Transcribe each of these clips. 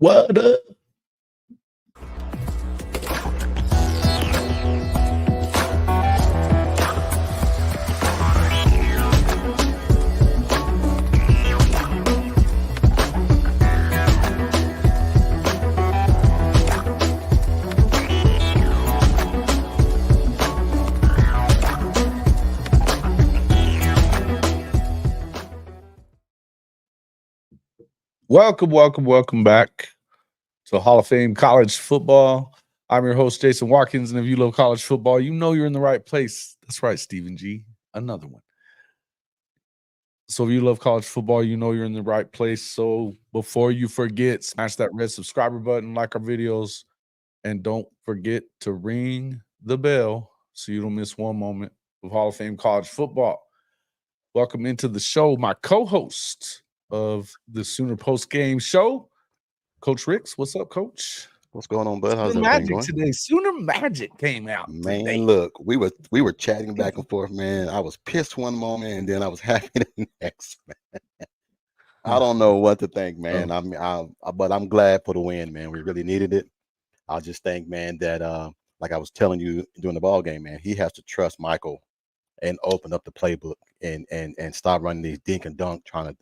What up? Welcome back to Hall of Fame College Football. I'm your host, Jason Watkins, and if you love college football, you know you're in the right place. That's right, Stephen G. Another one. So if you love college football, you know you're in the right place. So before you forget, smash that red subscriber button, like our videos, and don't forget to ring the bell so you don't miss one moment of Hall of Fame college football. Welcome into the show, my co-host of the Sooner Post Game Show, Coach Ricks. What's up, Coach? What's going on, bud? How's Sooner everything Magic going? today. Sooner Magic came out Man, today. look, we were chatting back and forth, man. I was pissed one moment and then I was happy the next, man. I don't know what to think, man. But I'm glad for the win, man. We really needed it. I just think, man, that like I was telling you during the ball game, man, he has to trust Michael and open up the playbook and stop running these dink and dunk talent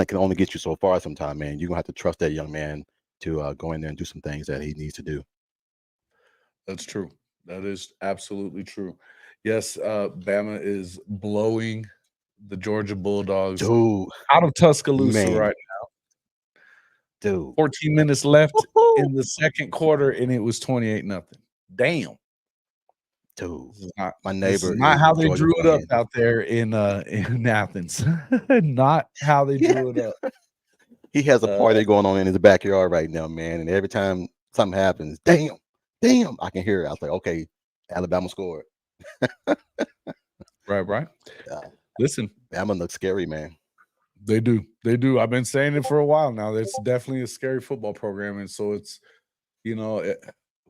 can only get you so far sometimes, man. You're gonna have to trust that young man to go in there and do some things that he needs to do. That's true. That is absolutely true. Yes, Bama is blowing the Georgia Bulldogs Dude, out of Tuscaloosa man, right now. dude. 14 minutes left in the second quarter, and it was 28-0. Damn. Dude, My my This neighbor is not is how a they Georgia drew it up fan. out there in Athens. Not how they drew it up. He has a party going on in his backyard right now, man. And every time something happens, damn, I can hear it. I was like, okay, Alabama scored. Right. Listen, Bama looks scary, man. They do. I've been saying it for a while now. It's definitely a scary football program, and so it's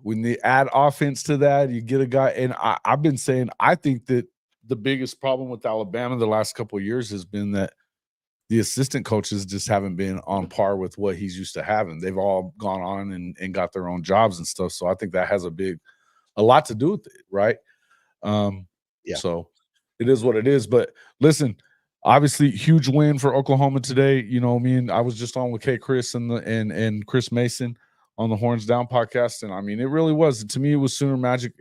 when they add offense to that, you get a guy. And I've been saying I think that the biggest problem with Alabama the last couple of years has been that the assistant coaches just haven't been on par with what he's used to having. They've all gone on and got their own jobs and stuff. So I think that has a lot to do with it, right? So it is what it is. But listen, obviously, huge win for Oklahoma today. You know, I was just on with K. Chris and Chris Mason on the Horns Down podcast, and I mean, it really was. To me, it was Sooner Magic.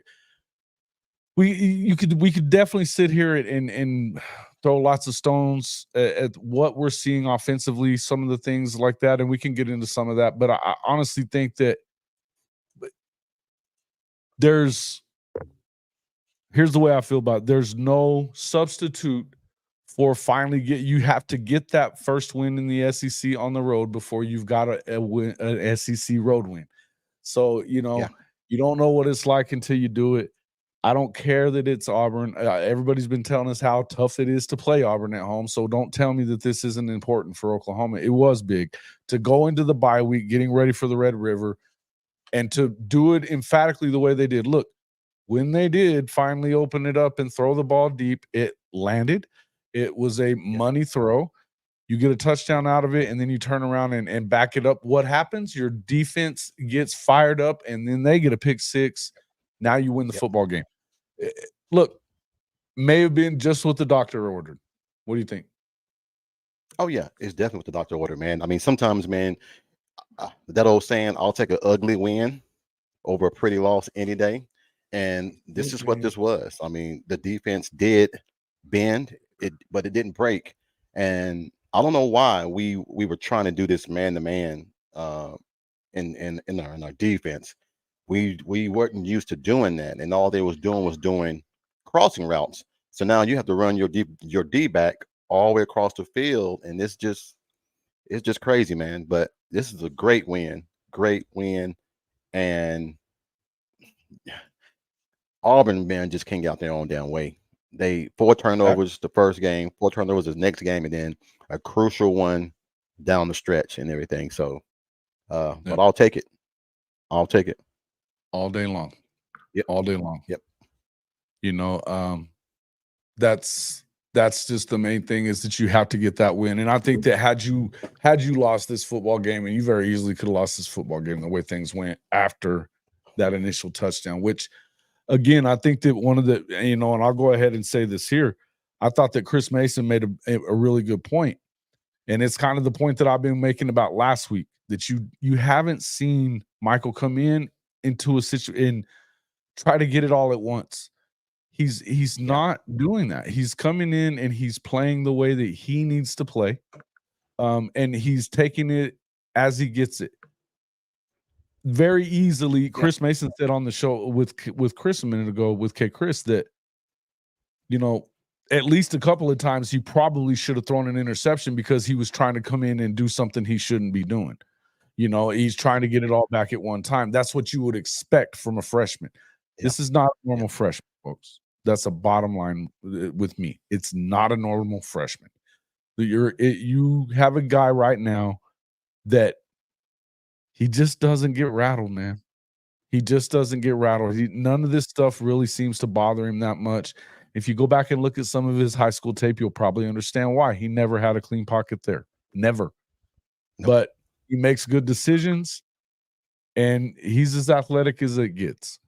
We could definitely sit here and throw lots of stones at what we're seeing offensively, some of the things like that, and we can get into some of that. But I honestly think that here's the way I feel about it. There's no substitute for finally you have to get that first win in the SEC on the road before you've got an SEC road win. So, you don't know what it's like until you do it. I don't care that it's Auburn. Everybody's been telling us how tough it is to play Auburn at home. So don't tell me that this isn't important for Oklahoma. It was big to go into the bye week, getting ready for the Red River, and to do it emphatically the way they did. Look, when they did finally open it up and throw the ball deep, it landed. It was a money throw. You get a touchdown out of it, and then you turn around and back it up. What happens? Your defense gets fired up, and then they get a pick six. Now you win the football game. Look, may have been just what the doctor ordered. What do you think? Oh, yeah, it's definitely what the doctor ordered, man. I mean, sometimes, man, that old saying, I'll take an ugly win over a pretty loss any day. And this is what this was. I mean, the defense did bend, but it didn't break. And I don't know why we were trying to do this man-to-man in our defense. We weren't used to doing that, and all they was doing crossing routes. So now you have to run your D back all the way across the field, and it's just crazy, man. But this is a great win, and Auburn, man, just can't get out their own damn way. They 4 turnovers the first game, 4 turnovers the next game, and then a crucial one down the stretch and everything. So, but I'll take it. All day long. All day long. Yep. That's That's just the main thing, is that you have to get that win. And I think that had you lost this football game, and you very easily could have lost this football game the way things went after that initial touchdown, which again, I think that one of the, and I'll go ahead and say this here. I thought that Chris Mason made a really good point. And it's kind of the point that I've been making about last week, that you haven't seen Michael come into a situation and try to get it all at once. He's not doing that. He's coming in and he's playing the way that he needs to play. And he's taking it as he gets it. Very easily, Chris Mason said on the show with Chris a minute ago, with K Chris, that at least a couple of times he probably should have thrown an interception because he was trying to come in and do something he shouldn't be doing. He's trying to get it all back at one time. That's what you would expect from a freshman. This is not a normal freshman, folks. That's a bottom line with me. It's not a normal freshman. You have a guy right now that he just doesn't get rattled, man. He just doesn't get rattled. None of this stuff really seems to bother him that much. If you go back and look at some of his high school tape, you'll probably understand why. He never had a clean pocket there. Never. Nope. But he makes good decisions, and he's as athletic as it gets.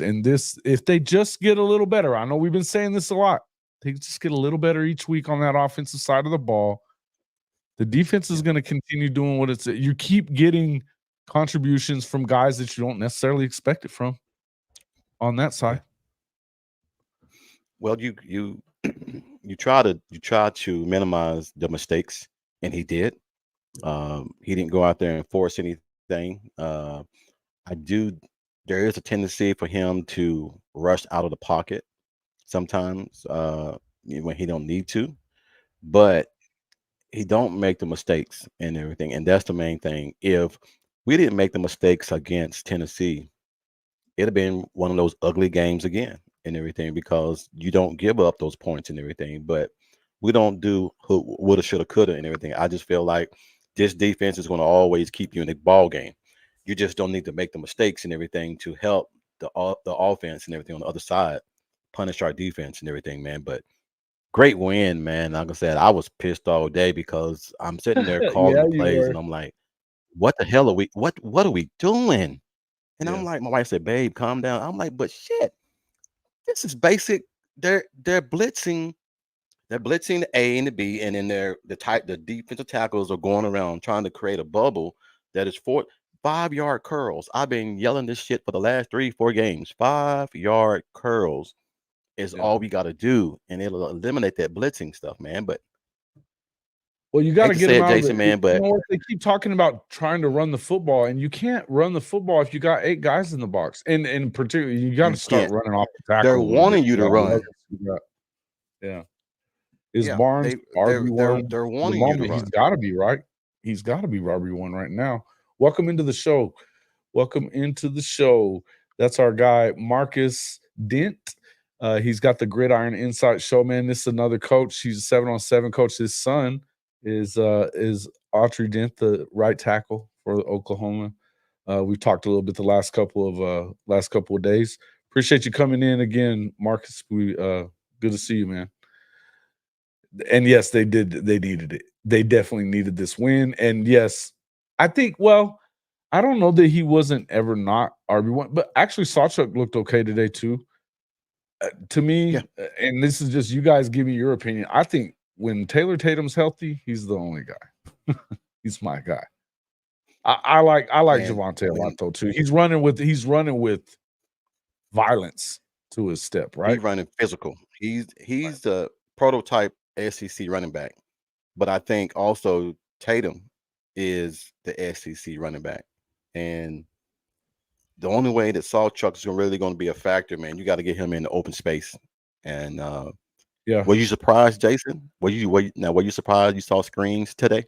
And if they just get a little better, I know we've been saying this a lot, they just get a little better each week on that offensive side of the ball, the defense is going to continue doing what it's. You keep getting contributions from guys that you don't necessarily expect it from on that side. Well, you try to minimize the mistakes, and he did. He didn't go out there and force anything. There is a tendency for him to rush out of the pocket sometimes when he don't need to, but he don't make the mistakes and everything. And that's the main thing. If we didn't make the mistakes against Tennessee, it'd have been one of those ugly games again and everything, because you don't give up those points and everything. But we don't do woulda, shoulda, coulda and everything. I just feel like this defense is going to always keep you in the ball game. You just don't need to make the mistakes and everything to help the offense and everything on the other side punish our defense and everything, man. But great win, man. Like I said, I was pissed all day because I'm sitting there calling the plays, and I'm like, what the hell are we? What are we doing? And I'm like, my wife said, babe, calm down. I'm like, but shit, this is basic. They're blitzing. They're blitzing the A and the B, and then the defensive tackles are going around trying to create a bubble that is 5-yard curls. I've been yelling this shit for the last 3-4 games. 5-yard curls is all we got to do, and it'll eliminate that blitzing stuff, man. But you got to get them out Jason, of it, man. But they keep talking about trying to run the football, and you can't run the football if you got 8 guys in the box. And particularly, you got to start running off the tackle. They're wanting you to run. Yeah. Is Barnes RB1? They're wanting you to run. He's got to be, right? He's got to be RB1 right now. Welcome into the show. That's our guy, Marcus Dent. He's got the Gridiron Insight Show, man. This is another coach. He's a 7-on-7 coach. His son is Autry Dent, the right tackle for Oklahoma. We've talked a little bit the last couple of days. Appreciate you coming in again, Marcus. Good to see you, man. And yes, they did. They needed it. They definitely needed this win. And yes, I think, I don't know that he wasn't ever not RB1, but actually Sawchuk looked okay today too. To me, and this is just you guys give me your opinion. I think when Taylor Tatum's healthy, he's the only guy. He's my guy. I like Javonte a lot though too. He's running with violence to his step, right? He's running physical. He's the prototype SEC running back. But I think also Tatum is the SEC running back. And the only way that Sawchuk is really going to be a factor, man, you got to get him in the open space. And were you surprised, Jason? Were you surprised you saw screens today?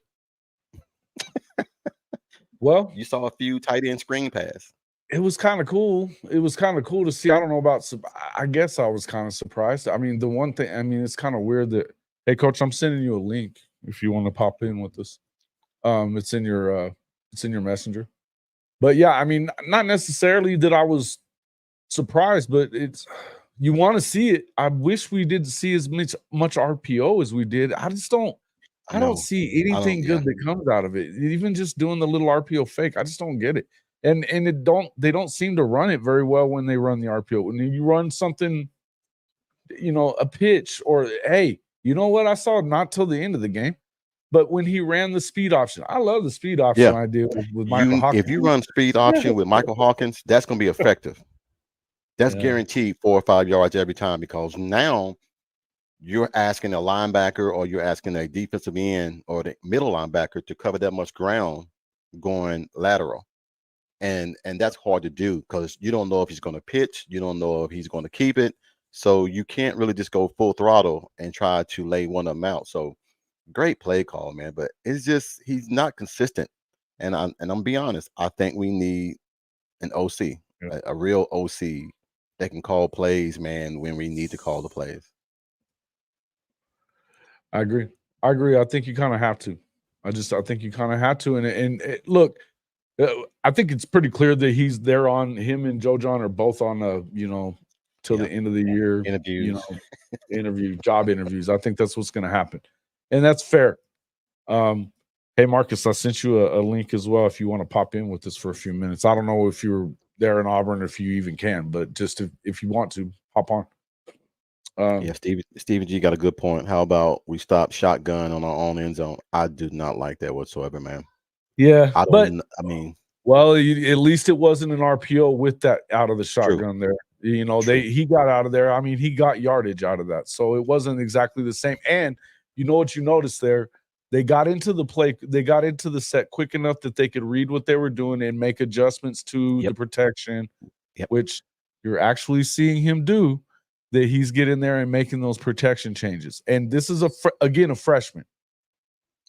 Well, you saw a few tight end screen pass. It was kind of cool. It was kind of cool to see. I don't know about. I guess I was kind of surprised. I mean, the one thing. I mean, it's kind of weird that. Hey, coach, I'm sending you a link if you want to pop in with us. It's in your messenger. But yeah, I mean, not necessarily that I was surprised, but it's you want to see it. I wish we didn't see as much RPO as we did. I don't see anything good that comes out of it. Even just doing the little RPO fake, I just don't get it. And they don't seem to run it very well when they run the RPO. When you run something, a pitch, or hey, you know what I saw not till the end of the game, but when he ran the speed option, I love the speed option idea with Michael Hawkins. If you run speed option with Michael Hawkins, that's going to be effective. That's guaranteed 4 or 5 yards every time, because now you're asking a linebacker or you're asking a defensive end or the middle linebacker to cover that much ground going lateral. And that's hard to do because you don't know if he's going to pitch. You don't know if he's going to keep it. So you can't really just go full throttle and try to lay one of them out. So great play call, man. But it's just he's not consistent. And I'm be honest, I think we need an OC, a real OC that can call plays, man, when we need to call the plays. I agree. I think you kind of have to. I think you kind of have to. And look, I think it's pretty clear that he's there on him and Joe John are both on till the end of the year interviews, job interviews. I think that's what's going to happen, and that's fair. Hey Marcus, I sent you a link as well if you want to pop in with us for a few minutes. I don't know if you're there in Auburn, if you even can, but just if you want to hop on. Stephen G got a good point. How about we stop shotgun on our own end zone? I do not like that whatsoever, man. Yeah, well, at least it wasn't an RPO with that out of the shotgun there. He got out of there. I mean, he got yardage out of that, so it wasn't exactly the same. And you know what you noticed there? They got into the play. They got into the set quick enough that they could read what they were doing and make adjustments to the protection, which you're actually seeing him do. That he's getting there and making those protection changes. And this is again a freshman.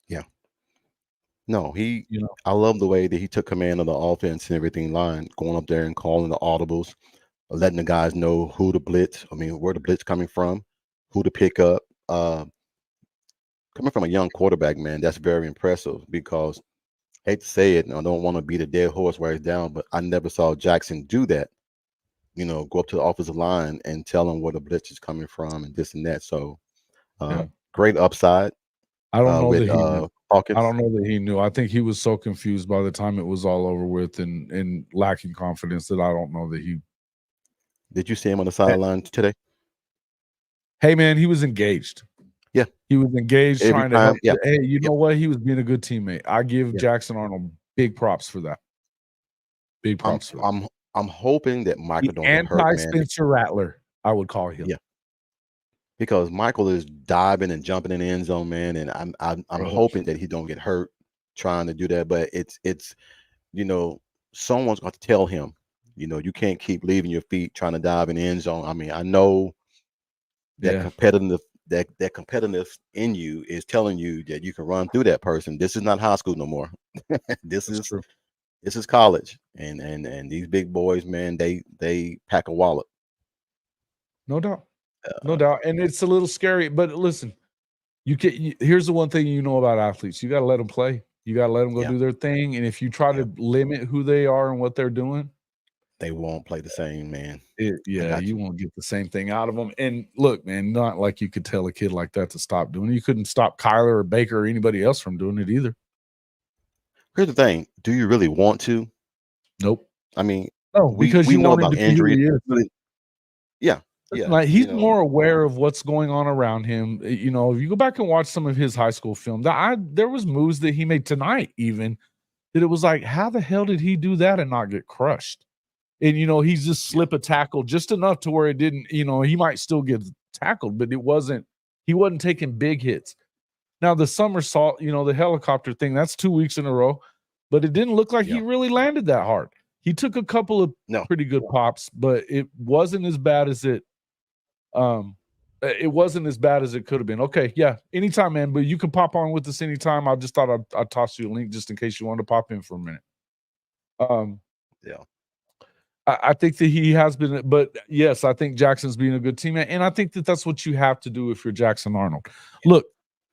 Yeah. No, I love the way that he took command of the offense and everything line, going up there and calling the audibles, letting the guys know who to blitz. I mean, where the blitz coming from, who to pick up. Coming from a young quarterback, man, that's very impressive because I hate to say it, and I don't want to beat a dead horse where he's down, but I never saw Jackson do that. Go up to the offensive line and tell them where the blitz is coming from and this and that. So great upside. I don't know that he knew. Hawkins. I don't know that he knew. I think he was so confused by the time it was all over with and lacking confidence that I don't know that he. Did you see him on the sideline today? Hey, man, he was engaged. Yeah. He was engaged trying to help. Yeah. Hey, you know what? He was being a good teammate. I give Jackson Arnold big props for that. Big props for that. I'm hoping that Michael don't get hurt, man. Anti-Spencer Rattler, I would call him. Yeah. Because Michael is diving and jumping in the end zone, man, and I'm hoping that he don't get hurt trying to do that. But it's someone's going to tell him, you can't keep leaving your feet trying to dive in the end zone. I mean, I know that that competitiveness in you is telling you that you can run through that person. This is not high school no more. This is college, and these big boys, man, they pack a wallet. No doubt. No doubt. And it's a little scary, but listen, here's the one thing about athletes. You got to let them play. You got to let them go do their thing. And if you try to limit who they are and what they're doing, they won't play the same, man. You won't get the same thing out of them. And look, man, not like you could tell a kid like that to stop doing it. You couldn't stop Kyler or Baker or anybody else from doing it either. Here's the thing. Do you really want to? Nope. I mean, because we you know want about him to injuries. Really, yeah. Like he's more aware of what's going on around him. If you go back and watch some of his high school film, there was moves that he made tonight, even that it was like, how the hell did he do that and not get crushed? And he's just slip a tackle just enough to where it didn't. He might still get tackled, but he wasn't taking big hits. Now the somersault, the helicopter thing, that's 2 weeks in a row, but it didn't look like he really landed that hard. He took a couple of pretty good pops, but it wasn't as bad as it. It wasn't as bad as it could have been. Okay, yeah, anytime, man. But you can pop on with us anytime. I just thought I'd toss you a link just in case you wanted to pop in for a minute. I think that he has been, but yes, I think Jackson's being a good teammate, and I think that that's what you have to do if you're Jackson Arnold. Look,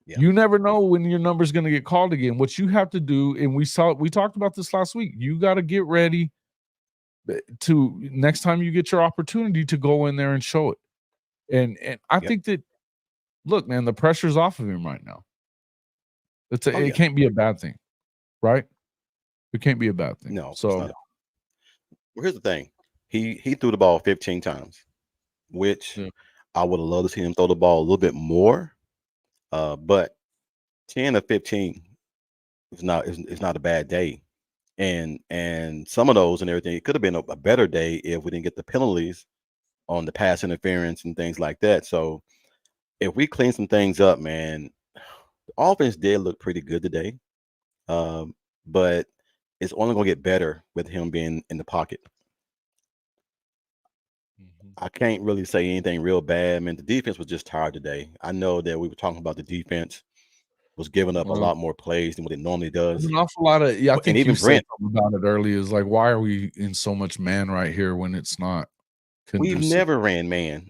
you never know when your number's going to get called again. What you have to do, and we talked about this last week. You got to get ready to next time you get your opportunity to go in there and show it. And I Yep. think that, look, man, the pressure's off of him right now. It yeah. can't be a bad thing, right? It can't be a bad thing. No, it's So not. Well, here's the thing. He threw the ball 15 times, which yeah. I would have loved to see him throw the ball a little bit more. But 10 or 15 is not a bad day. And some of those and everything, it could have been a better day if we didn't get the penalties on the pass interference and things like that. So if we clean some things up, man, the offense did look pretty good today. But it's only gonna get better with him being in the pocket. I can't really say anything real bad, man. The defense was just tired today. I know that we were talking about the defense was giving up a Well, lot more plays than what it normally there's does. an awful lot of I But and think you even said Brent, something about it earlier. Is like, why are we in so much man right here when it's not we've conducive? never ran man,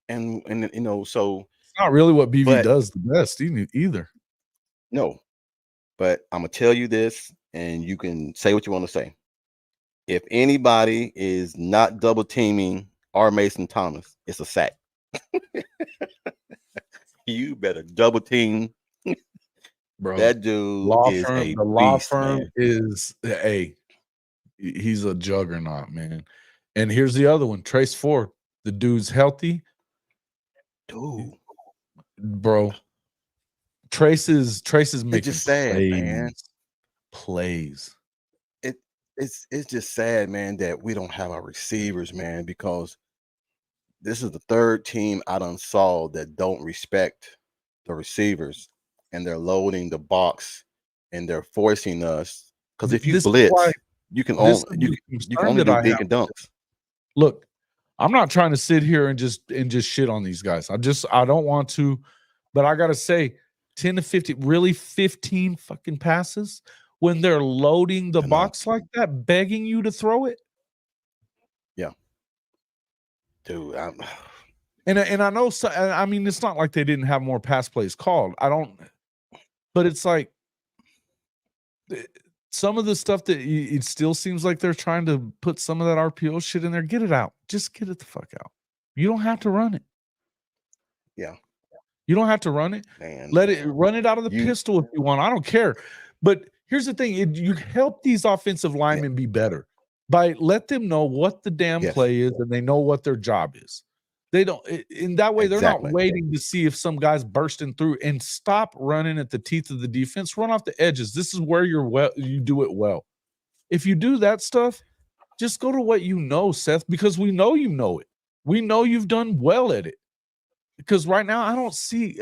and you know, so It's not really what BV but does the best either. no, but I'm gonna tell you this, and you can say what you want to say. If anybody is not double teaming R. Mason Thomas, it's a sack. You better double team. Bro, That dude is a the law beast, firm man. is he's a juggernaut, man. And here's the other one, Trace Ford. The dude's healthy, Dude, bro. Trace is it's making just sad, man. plays. It it's just sad, man, that we don't have our receivers, man, because this is the third team I done saw that don't respect the receivers, and they're loading the box and they're forcing us. Because if you This is why blitz, you can this is only the you can concern only that do I have. dink and dunks. Look, I'm not trying to sit here and just shit on these guys. I don't want to, but I gotta say, 10 to 50, really 15 fucking passes when they're loading the I know. box like that, begging you to throw it. Yeah. Dude, And I know, I mean, it's not like they didn't have more pass plays called. But it's like some of the stuff that it still seems like they're trying to put some of that RPO shit in there. Get it out. Just get it the fuck out. You don't have to run it. yeah, You don't have to run it. man. Run it out of the You pistol if you want. I don't care. But here's the thing: you help these offensive yeah, linemen be better by let them know what the damn yes, play is and they know what their job is. They don't in that way, they're not exactly. waiting to see if some guy's bursting through, and stop running at the teeth of the defense. Run off the edges. This is where you do it well. If you do that stuff, just go to what you know, Seth, because we know you know it. We know you've done well at it. Because right now, I don't see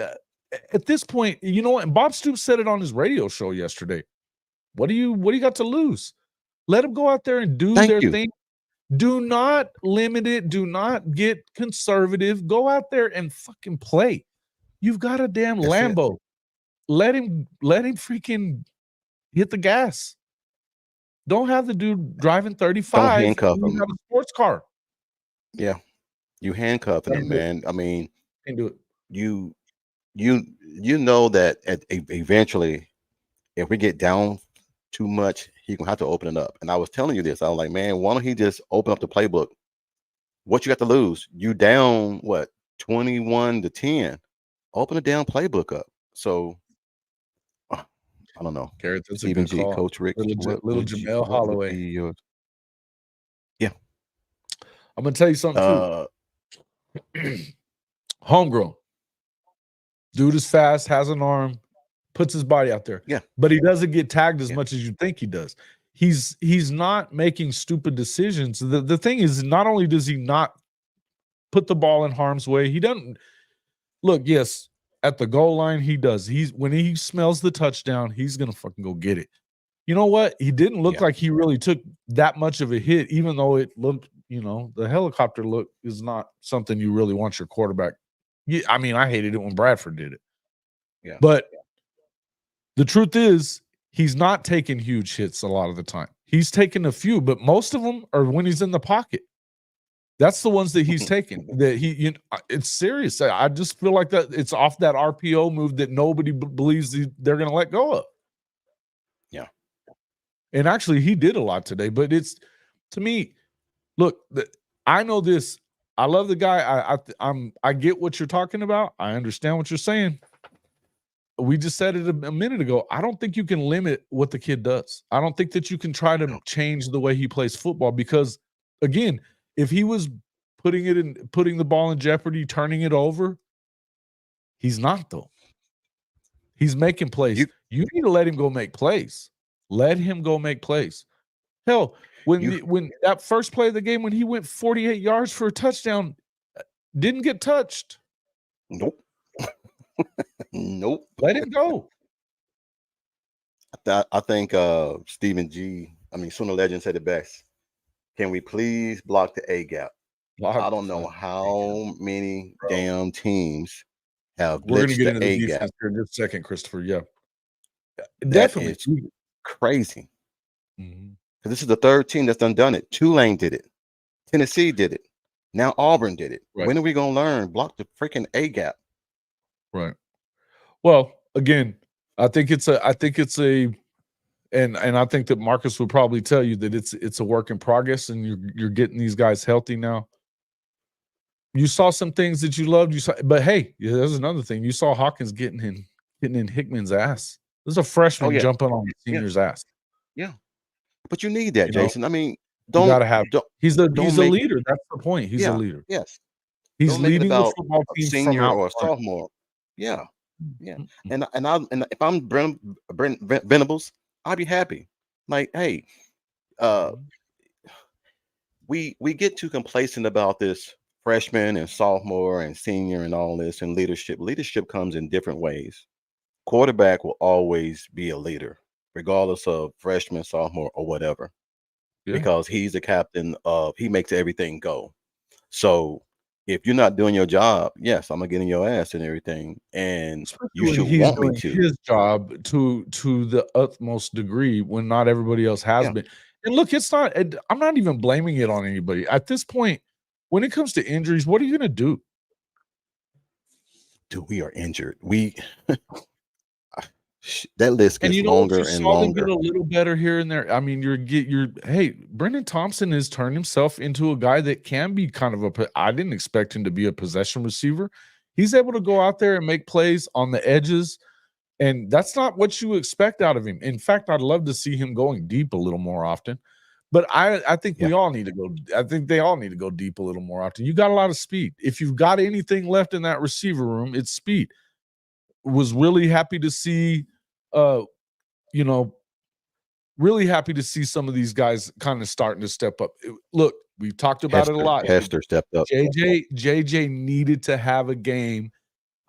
at this point, you know what? And Bob Stoops said it on his radio show yesterday. What do you got to lose? Let them go out there and do Thank their you. thing. Do not limit it. Do not get conservative. Go out there and fucking play. You've got a damn That's it. Lambo. Let him freaking hit the gas. Don't have the dude driving Don't 35 handcuff and you him. have a sports car. Yeah, you handcuffing Can't him, do it. man. I mean, Can't do it. you you know that eventually, if we get down too much, he's gonna have to open it up. And I was telling you this. I was like, man, why don't he just open up the playbook? What you got to lose? You down what 21-10? Open the damn playbook up. So I don't know. Garrett, that's a Stephen good G, call. Coach Rick, Little Jamel what would Holloway. be your yeah. I'm gonna tell you something too. Homegrown. Dude is fast, has an arm, puts his body out there. Yeah. But he doesn't get tagged as Yeah. much as you think he does. He's not making stupid decisions. The thing is, not only does he not put the ball in harm's way, he doesn't look, yes, at the goal line, he does. When he smells the touchdown, he's gonna fucking go get it. You know what? He didn't look Yeah. like he really took that much of a hit, even though it looked, the helicopter look is not something you really want your quarterback. Yeah, I mean, I hated it when Bradford did it. Yeah. But the truth is, he's not taking huge hits a lot of the time. He's taking a few, but most of them are when he's in the pocket. That's the ones that he's taking. It's serious. I just feel like that it's off that RPO move that nobody believes they're going to let go of. Yeah. And actually, he did a lot today. But it's, to me, look, I know this. I love the guy. I get what you're talking about. I understand what you're saying. We just said it a minute ago. I don't think you can limit what the kid does. I don't think that you can try to change the way he plays football because, again, if he was putting the ball in jeopardy, turning it over, he's not though. He's making plays. You need to let him go make plays. Let him go make plays. Hell, when that first play of the game, when he went 48 yards for a touchdown, didn't get touched. Nope. Nope. Let him go. I think Stephen G. Sooner Legend said it best. Can we please block the A gap? I don't know how many damn teams have We're going to blitzed get into the the A defense gap. here in just a second, Christopher. Yeah. That Definitely. is crazy. Mhm. Because this is the third team that's done it. Tulane did it. Tennessee did it. Now Auburn did it. Right. When are we going to learn? Block the freaking A gap. Right. Well, again, I think it's a and I think that Marcus would probably tell you that it's a work in progress, and you're getting these guys healthy now. You saw some things that you loved. But hey, there's another thing. You saw Hawkins getting in Hickman's ass. This is a freshman jumping on the senior's ass. Yeah. But you need that, Jason. You gotta have. He's a leader. That's the point. He's a leader. Yes. He's leading the football team senior from or a sophomore. Yeah. Yeah. And if I'm Venables, I'd be happy. Like, hey, we get too complacent about this freshman and sophomore and senior and all this and leadership. Leadership comes in different ways. Quarterback will always be a leader, regardless of freshman, sophomore, or whatever, because he's the captain of, he makes everything go. So if you're not doing your job, yes, I'm gonna get in your ass and everything, and especially you should he's want me doing to. his job to the utmost degree when not everybody else has been. And look, it's not. I'm not even blaming it on anybody at this point. When it comes to injuries, what are you going to do? Dude, we are injured. That list gets longer and longer. Get a little better here and there. I mean, hey, Brendan Thompson has turned himself into a guy that can be kind of I didn't expect him to be a possession receiver. He's able to go out there and make plays on the edges, and that's not what you expect out of him. In fact, I'd love to see him going deep a little more often. But I think we all need to go. I think they all need to go deep a little more often. You got a lot of speed. If you've got anything left in that receiver room, it's speed. Was really happy to see, really happy to see some of these guys kind of starting to step up. Look, we've talked about it a lot. Hester stepped up. JJ needed to have a game.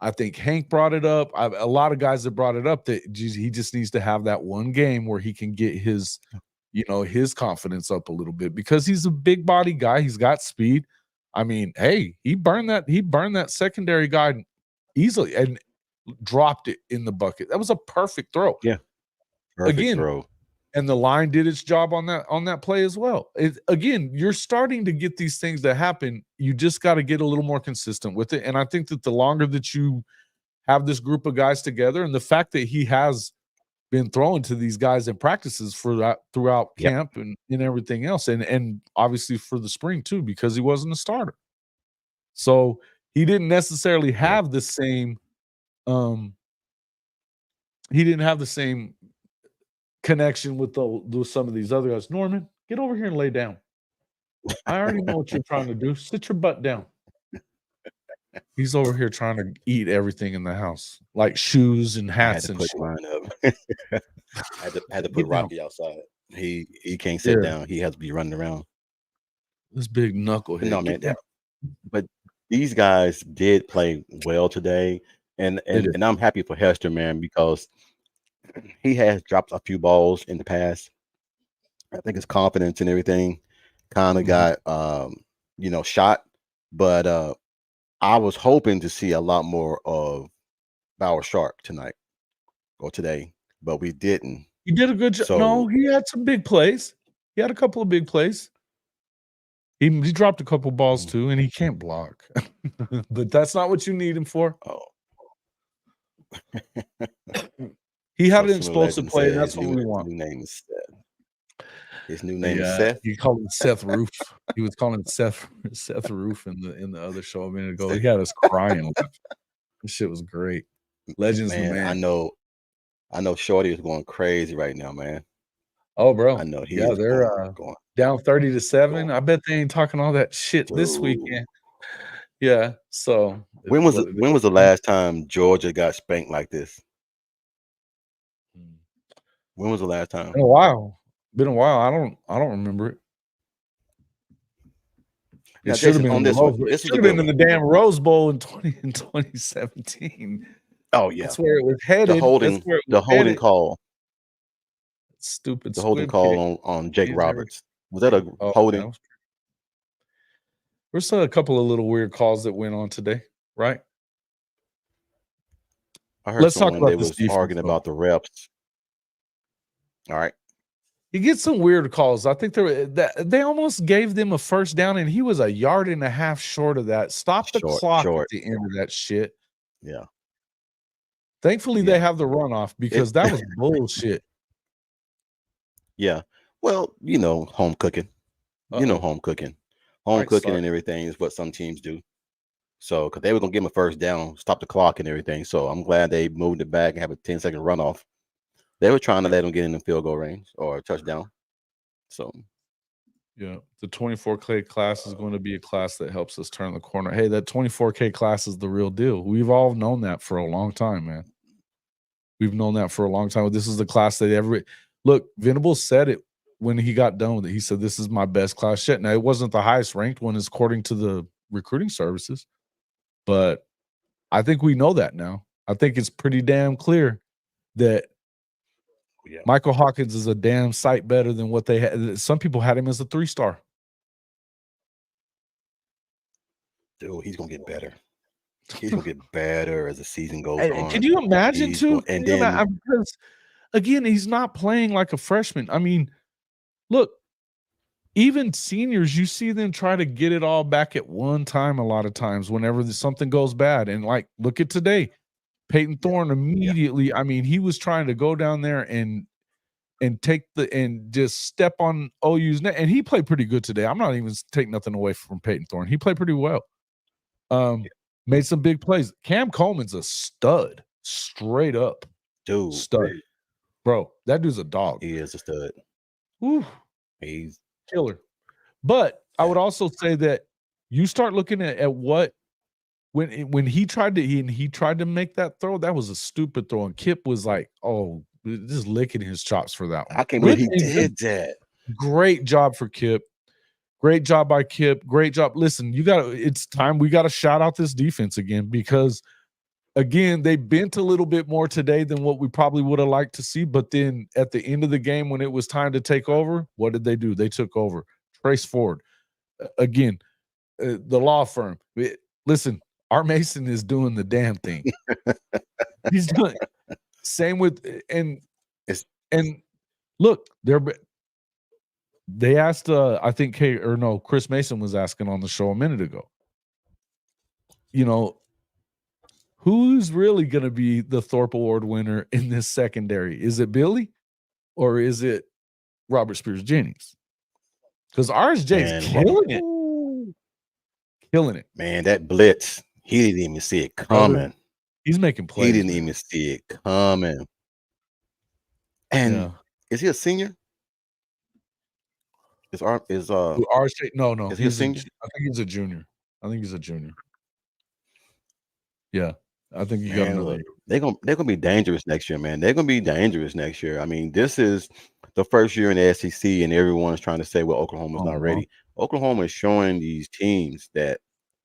I think Hank brought it up. A lot of guys have brought it up that he just needs to have that one game where he can get his confidence up a little bit, because he's a big body guy. He's got speed. I mean, hey, he burned that secondary guy easily and dropped it in the bucket. That was a perfect throw. Yeah. Perfect throw. And the line did its job on that play as well. Again, you're starting to get these things that happen. You just got to get a little more consistent with it. And I think that the longer that you have this group of guys together, and the fact that he has been throwing to these guys in practices throughout camp and everything else, and obviously for the spring too, because he wasn't a starter. So he didn't necessarily have the same connection with some of these other guys. Norman, get over here and lay down. I already know what you're trying to do. Sit your butt down. He's over here trying to eat everything in the house, like shoes and hats and shit. I had to put Rocky outside. He can't sit down. He has to be running around. This big knucklehead. No, man. But these guys did play well today, and I'm happy for Hester, man, because he has dropped a few balls in the past. I think his confidence and everything kind of got shot, but I was hoping to see a lot more of Bauer Sharp tonight or today, but we didn't. He did a good job. No, he had some big plays. He had a couple of big plays. He dropped a couple balls too, and he can't block. But that's not what you need him for. Oh. He had an explosive play. That's what we want. His new name is Seth. His new name is Seth. He called him Seth Roof. He was calling him Seth. Seth Roof in the other show a minute ago. He had us crying. This shit was great. Legends the Man, man. I know Shorty is going crazy right now, man. Oh, bro. I know Yeah, he's they're going. down 30-7. Going. I bet they ain't talking all that shit this Dude. weekend. Yeah. So When was the last time Georgia got spanked like this? When was the last time? Been a while. I don't remember it. Now, It should have Jason, been on in the this one. Rose Bowl. It This is should a have been good in one. the damn Rose Bowl in 2017. Oh yeah, That's where it was headed. the holding call. Stupid The holding squib call kick. on Jake He's Roberts. Was that a holding? Man, there's a couple of little weird calls that went on today, right? I heard Let's talk someone about they this was defense, arguing though. about the reps. All right. You get some weird calls. I think they almost gave them a first down, and he was a yard and a half short of that. Stop the clock at the end of that shit. Yeah. Thankfully, they have the runoff because that was bullshit. Yeah. Well, home cooking. Home cooking. Home cooking and everything is what some teams do. So, because they were going to give him a first down, stop the clock and everything. So, I'm glad they moved it back and have a 10-second runoff. They were trying to let him get in the field goal range or a touchdown. So, yeah, the 24K class is going to be a class that helps us turn the corner. Hey, that 24K class is the real deal. We've all known that for a long time, man. We've known that for a long time. This is the class that look, Venables said it when he got done with it. He said, this is my best class yet. Now, it wasn't the highest ranked one according to the recruiting services, but I think we know that now. I think it's pretty damn clear that Michael Hawkins is a damn sight better than what they had. Some people had him as a 3-star. Dude, he's going to get better. He's going to get better as the season goes on. Can you imagine, too? Because, again, he's not playing like a freshman. I mean, look, even seniors, you see them try to get it all back at one time a lot of times whenever something goes bad. And, look at today. Peyton Thorne immediately, I mean, he was trying to go down there and just step on OU's neck. And he played pretty good today. I'm not even taking nothing away from Peyton Thorne. He played pretty well. Made some big plays. Cam Coleman's a stud, straight up. Dude. Stud. Bro, that dude's a dog. He is a stud. Woo. He's killer. But I would also say that you start looking at what when he tried to make that throw, that was a stupid throw. And Kip was like, just licking his chops for that one. I can't believe he did that. Great job for Kip. Great job by Kip. Great job. Listen, it's time we got to shout out this defense again because, again, they bent a little bit more today than what we probably would have liked to see. But then at the end of the game, when it was time to take over, what did they do? They took over. Trace Ford. Again, the law firm. Listen, Art Mason is doing the damn thing. He's doing same with and look, they asked I think Chris Mason was asking on the show a minute ago. Who's really going to be the Thorpe Award winner in this secondary? Is it Billy or is it Robert Spears Jennings? Because RSJ is killing it. Killing it. Man, that blitz, he didn't even see it coming. He's making plays. He didn't even see it coming. And is he a senior? Is RSJ? No. Is he a senior? I think he's a junior. Yeah. I think you got another. They're gonna be dangerous next year, man. They're gonna be dangerous next year. I mean, this is the first year in the SEC, and everyone's trying to say, well, Oklahoma's not ready. Oklahoma is showing these teams that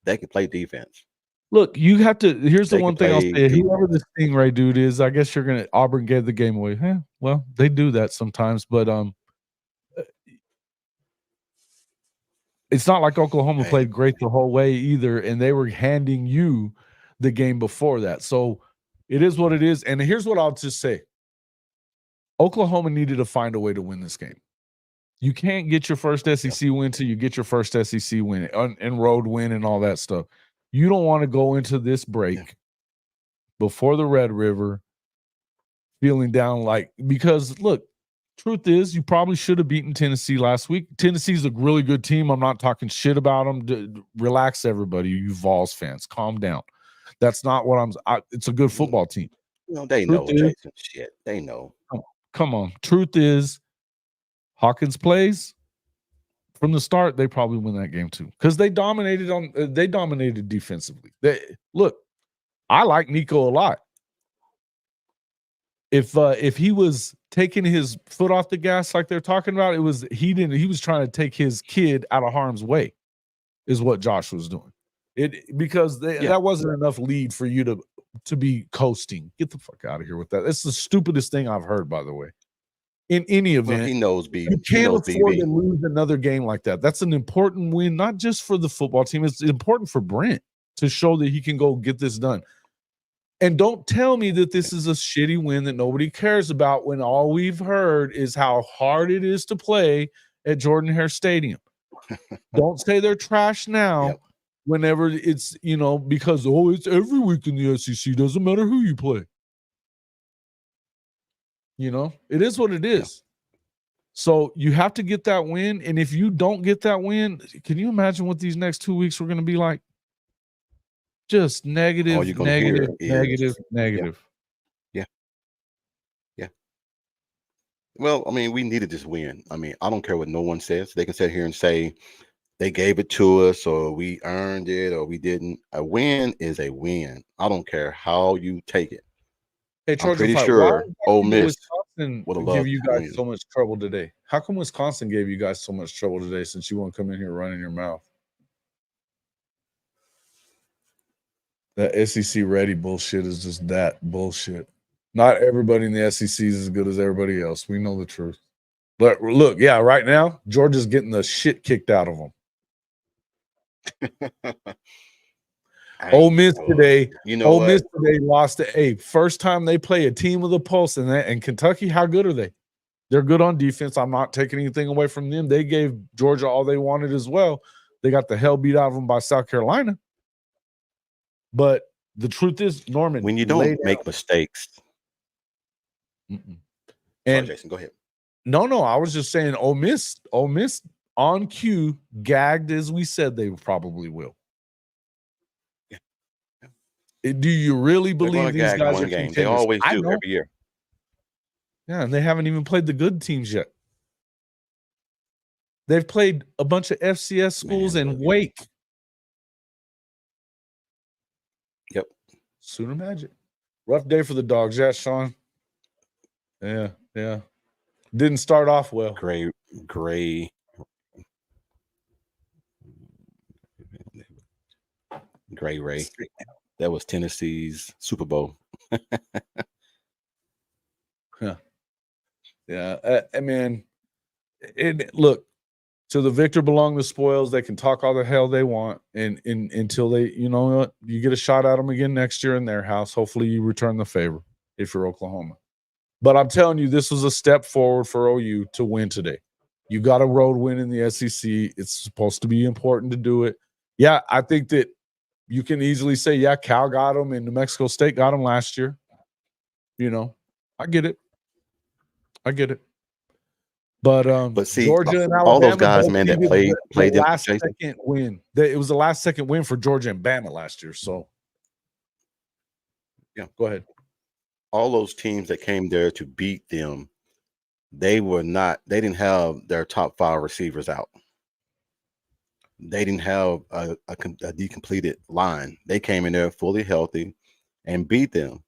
they can play defense. Look, you have to. Here's the one thing I'll say: whoever this Stingray dude is, I guess you're gonna. Auburn gave the game away. Well, they do that sometimes, but it's not like Oklahoma played great the whole way either, and they were handing you the game before that. So it is what it is. And here's what I'll just say: Oklahoma needed to find a way to win this game. You can't get your first SEC win till you get your first SEC win and road win and all that stuff. You don't want to go into this break before the Red River feeling down because look, Truth is, you probably should have beaten Tennessee last week. Tennessee's a really good team. I'm not talking shit about them. Relax, everybody. You Vols fans, calm down. That's not what it's a good football team. Well, they Truth know, is, Jason. Shit, they know. Come on. Truth is, Hawkins plays from the start. They probably win that game too because they dominated defensively. Look, I like Nico a lot. If he was taking his foot off the gas like they're talking about, he was trying to take his kid out of harm's way, is what Josh was doing. Because that wasn't enough lead for you to be coasting. Get the fuck out of here with that. That's the stupidest thing I've heard, by the way. In any event, Well, he knows BB. You can't afford to lose another game like that. That's an important win, not just for the football team. It's important for Brent to show that he can go get this done. And don't tell me that this is a shitty win that nobody cares about when all we've heard is how hard it is to play at Jordan-Hare Stadium. Don't say they're trash now whenever it's, because, it's every week in the SEC. Doesn't matter who you play. It is what it is. Yeah. So you have to get that win. And if you don't get that win, can you imagine what these next 2 weeks are going to be like? Just negative. Yeah. Well, I mean, we needed this win. I mean, I don't care what no one says. They can sit here and say they gave it to us or we earned it or we didn't. A win is a win. I don't care how you take it. Hey, I'm pretty sure Ole Miss would have give you guys so much trouble today. How come Wisconsin gave you guys so much trouble today since you won't come in here running your mouth? That SEC ready bullshit is just that bullshit. Not everybody in the SEC is as good as everybody else. We know the truth. But look, right now, Georgia's getting the shit kicked out of them. Ole Miss today, Miss today lost to first time they play a team with a pulse and Kentucky. How good are they? They're good on defense. I'm not taking anything away from them. They gave Georgia all they wanted as well. They got the hell beat out of them by South Carolina. But the truth is, Norman, when you don't make mistakes. And sorry, Jason, go ahead. No, I was just saying Ole Miss on cue gagged as we said they probably will. Do you really believe these guys are contenders? They always do every year. Yeah, and they haven't even played the good teams yet. They've played a bunch of FCS schools and Wake. Yep. Sooner Magic. Rough day for the Dogs. Yeah, Sean. Yeah. Didn't start off well. Gray. Ray. That was Tennessee's Super Bowl. Yeah. I mean, look, to the victor belong the spoils. They can talk all the hell they want, and until they, you get a shot at them again next year in their house. Hopefully, you return the favor if you're Oklahoma. But I'm telling you, this was a step forward for OU to win today. You got a road win in the SEC. It's supposed to be important to do it. Yeah, I think that you can easily say, Cal got them and New Mexico State got them last year. I get it. But see, Georgia and Alabama, all those guys, man, that played the last second win. It was the last second win for Georgia and Bama last year. So, yeah, go ahead. All those teams that came there to beat them, they didn't have their top 5 receivers out. They didn't have a decompleted line. They came in there fully healthy and beat them.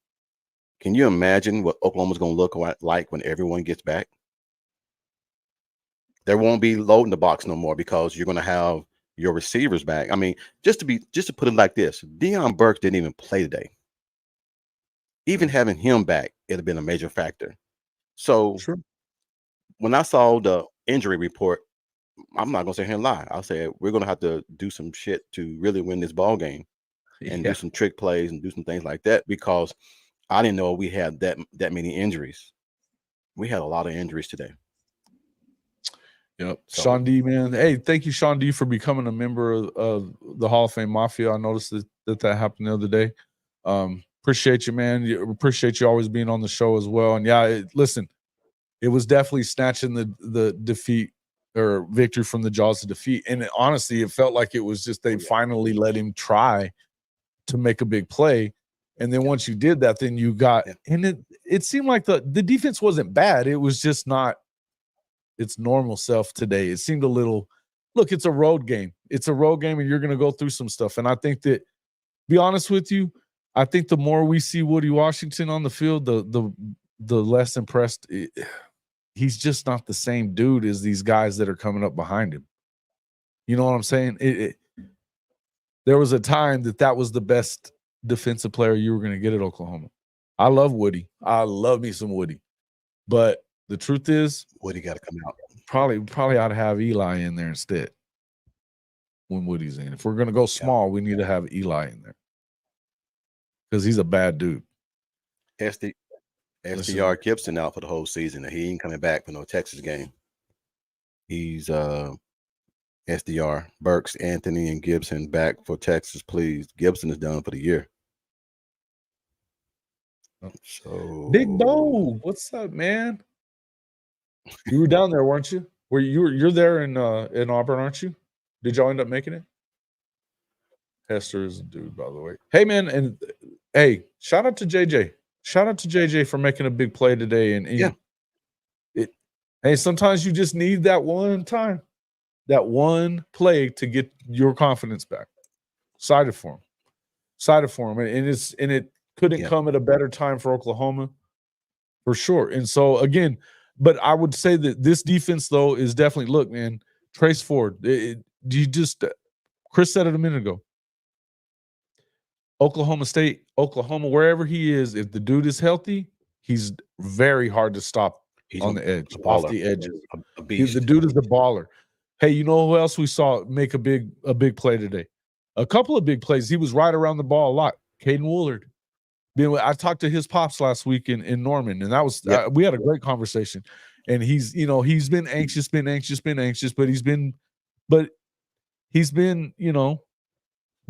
Can you imagine what Oklahoma's going to look like when everyone gets back? There won't be loading the box no more because you're going to have your receivers back. I mean, just to put it like this, Deion Burks didn't even play today. Even having him back, it'd have been a major factor. So when I saw the injury report, I'm not gonna sit here and lie. I'll say we're gonna have to do some shit to really win this ball game and do some trick plays and do some things like that, because I didn't know we had that many injuries. We had a lot of injuries today. Yep. So, Sean D, man. Hey, thank you, Sean D, for becoming a member of the Hall of Fame Mafia. I noticed that happened the other day. Appreciate you, man. Appreciate you always being on the show as well. And listen, it was definitely snatching the defeat or victory from the jaws of defeat. And honestly, it felt like it was just they finally let him try to make a big play. And then once you did that, then you got and it seemed like the defense wasn't bad. It was just not its normal self today. It seemed a little look, it's a road game. It's a road game, and you're gonna go through some stuff. And I think that, be honest with you, I think the more we see Woody Washington on the field, the less impressed. He's just not the same dude as these guys that are coming up behind him. You know what I'm saying? There was a time that was the best defensive player you were going to get at Oklahoma. I love Woody. I love me some Woody. But the truth is, Woody got to come out. Probably ought to have Eli in there instead when Woody's in. If we're going to go small, we need to have Eli in there because he's a bad dude. SDR Gibson out for the whole season, and he ain't coming back for no Texas game. He's SDR, Burks, Anthony, and Gibson back for Texas, please. Gibson is done for the year. So Big Bo, what's up, man? You were down there, weren't you? You're there in Auburn, aren't you? Did y'all end up making it? Hester is a dude, by the way. Hey, man, and hey, shout out to JJ. Shout out to JJ for making a big play today. And hey, sometimes you just need that one time, that one play to get your confidence back. Excited for him. And it couldn't come at a better time for Oklahoma, for sure. And so again, but I would say that this defense though is definitely look, man. Trace Ford. Chris said it a minute ago. Oklahoma State, Oklahoma, wherever he is, if the dude is healthy, he's very hard to stop on the edge, off the edges. The dude is a baller. Hey, you know who else we saw make a big play today? A couple of big plays. He was right around the ball a lot. Caden Woolard. I talked to his pops last week in Norman, and that was we had a great conversation. And he's been anxious, but he's been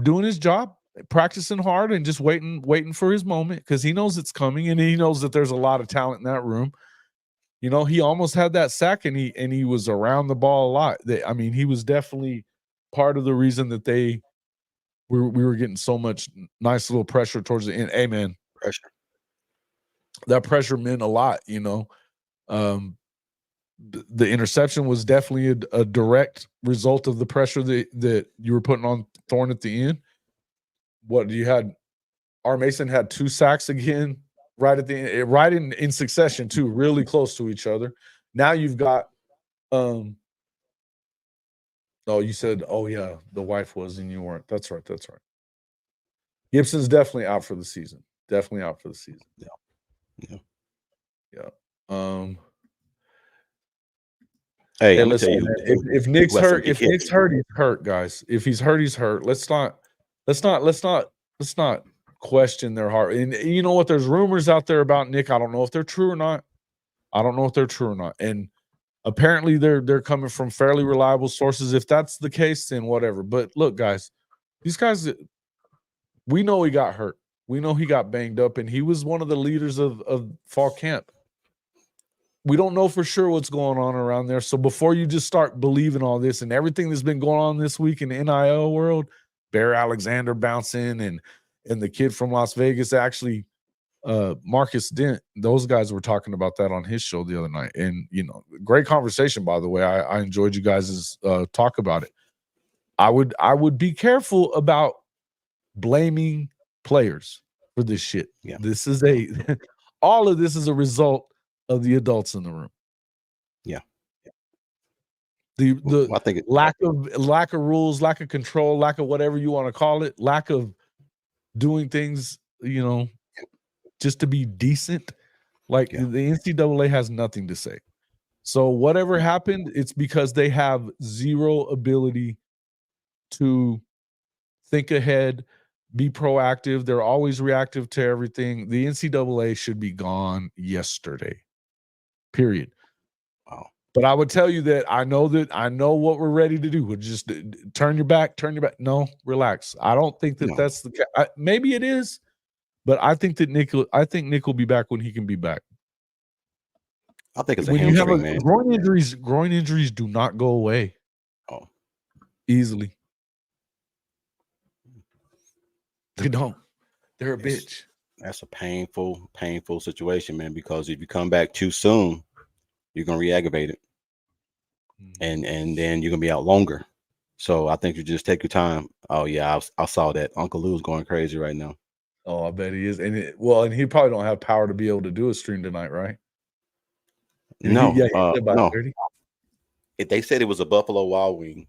doing his job, practicing hard, and just waiting for his moment because he knows it's coming, and he knows that there's a lot of talent in that room. He almost had that sack, and he was around the ball a lot. He was definitely part of the reason that we were getting so much nice little pressure towards the end. Hey, man, pressure. That pressure meant a lot, The interception was definitely a direct result of the pressure that you were putting on Thorne at the end. What you had, R. Mason had 2 sacks again, right at the end, right in succession too, really close to each other. Now you've got, you said, the wife was and you weren't. That's right. Gibson's definitely out for the season. Yeah. Hey, listen, you, if Nick's hurt, he's hurt, guys. If he's hurt, he's hurt. Let's not question their heart. And you know what? There's rumors out there about Nick. I don't know if they're true or not. And apparently they're coming from fairly reliable sources. If that's the case, then whatever. But look, guys, these guys, we know he got hurt. We know he got banged up, and he was one of the leaders of fall camp. We don't know for sure what's going on around there. So before you just start believing all this and everything that's been going on this week in the NIL world, Bear Alexander bouncing and the kid from Las Vegas, actually, Marcus Dent, those guys were talking about that on his show the other night. And, great conversation, by the way. I enjoyed you guys' talk about it. I would be careful about blaming players for this shit. Yeah. This is all of this is a result of the adults in the room. Yeah. I think lack of rules, lack of control, lack of whatever you want to call it, lack of doing things, just to be decent. The NCAA has nothing to say. So whatever happened, it's because they have zero ability to think ahead, be proactive. They're always reactive to everything. The NCAA should be gone yesterday. Period. Wow. But I would tell you that I know what we're ready to do. We'll just turn your back. No, relax. I don't think that's the case. Maybe it is, but I think Nick will be back when he can be back. I think it's a when you have hamstring, a man. groin injuries do not go away Oh, easily. They don't. They're a bitch. That's a painful situation, man. Because if you come back too soon, you're gonna re-aggravate it, and then you're gonna be out longer. So I think you just take your time. Oh yeah, I saw that. Uncle Lou's going crazy right now. Oh, I bet he is. And and he probably don't have power to be able to do a stream tonight, right? No, He said about no. 30. They said it was a Buffalo Wild Wing.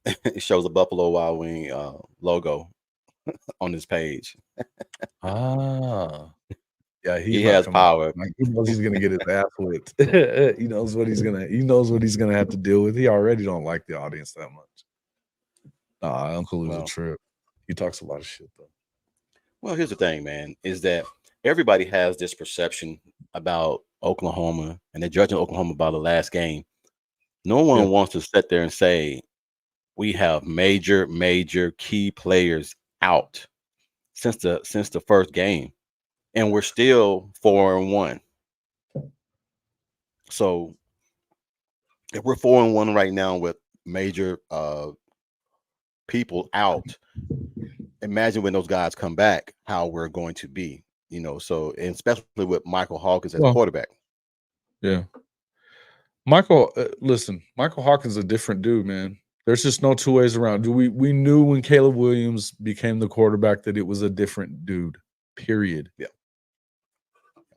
It shows a Buffalo Wild Wing logo on his page. Ah. Yeah, he's He not has coming out. power. Like, he knows he's gonna get his ass whipped. He knows what he's gonna have to deal with. He already don't like the audience that much. Nah, Uncle Lou's a trip. He talks a lot of shit though. Well, here's the thing, man, is that everybody has this perception about Oklahoma, and they're judging Oklahoma by the last game. No one wants to sit there and say we have major key players out since the first game, and we're still 4-1. So if we're 4-1 right now with major people out, imagine when those guys come back, how we're going to be, so, and especially with Michael Hawkins as quarterback. Yeah. Listen, Michael Hawkins is a different dude, man. There's just no two ways around. We knew when Caleb Williams became the quarterback that it was a different dude, period. Yeah.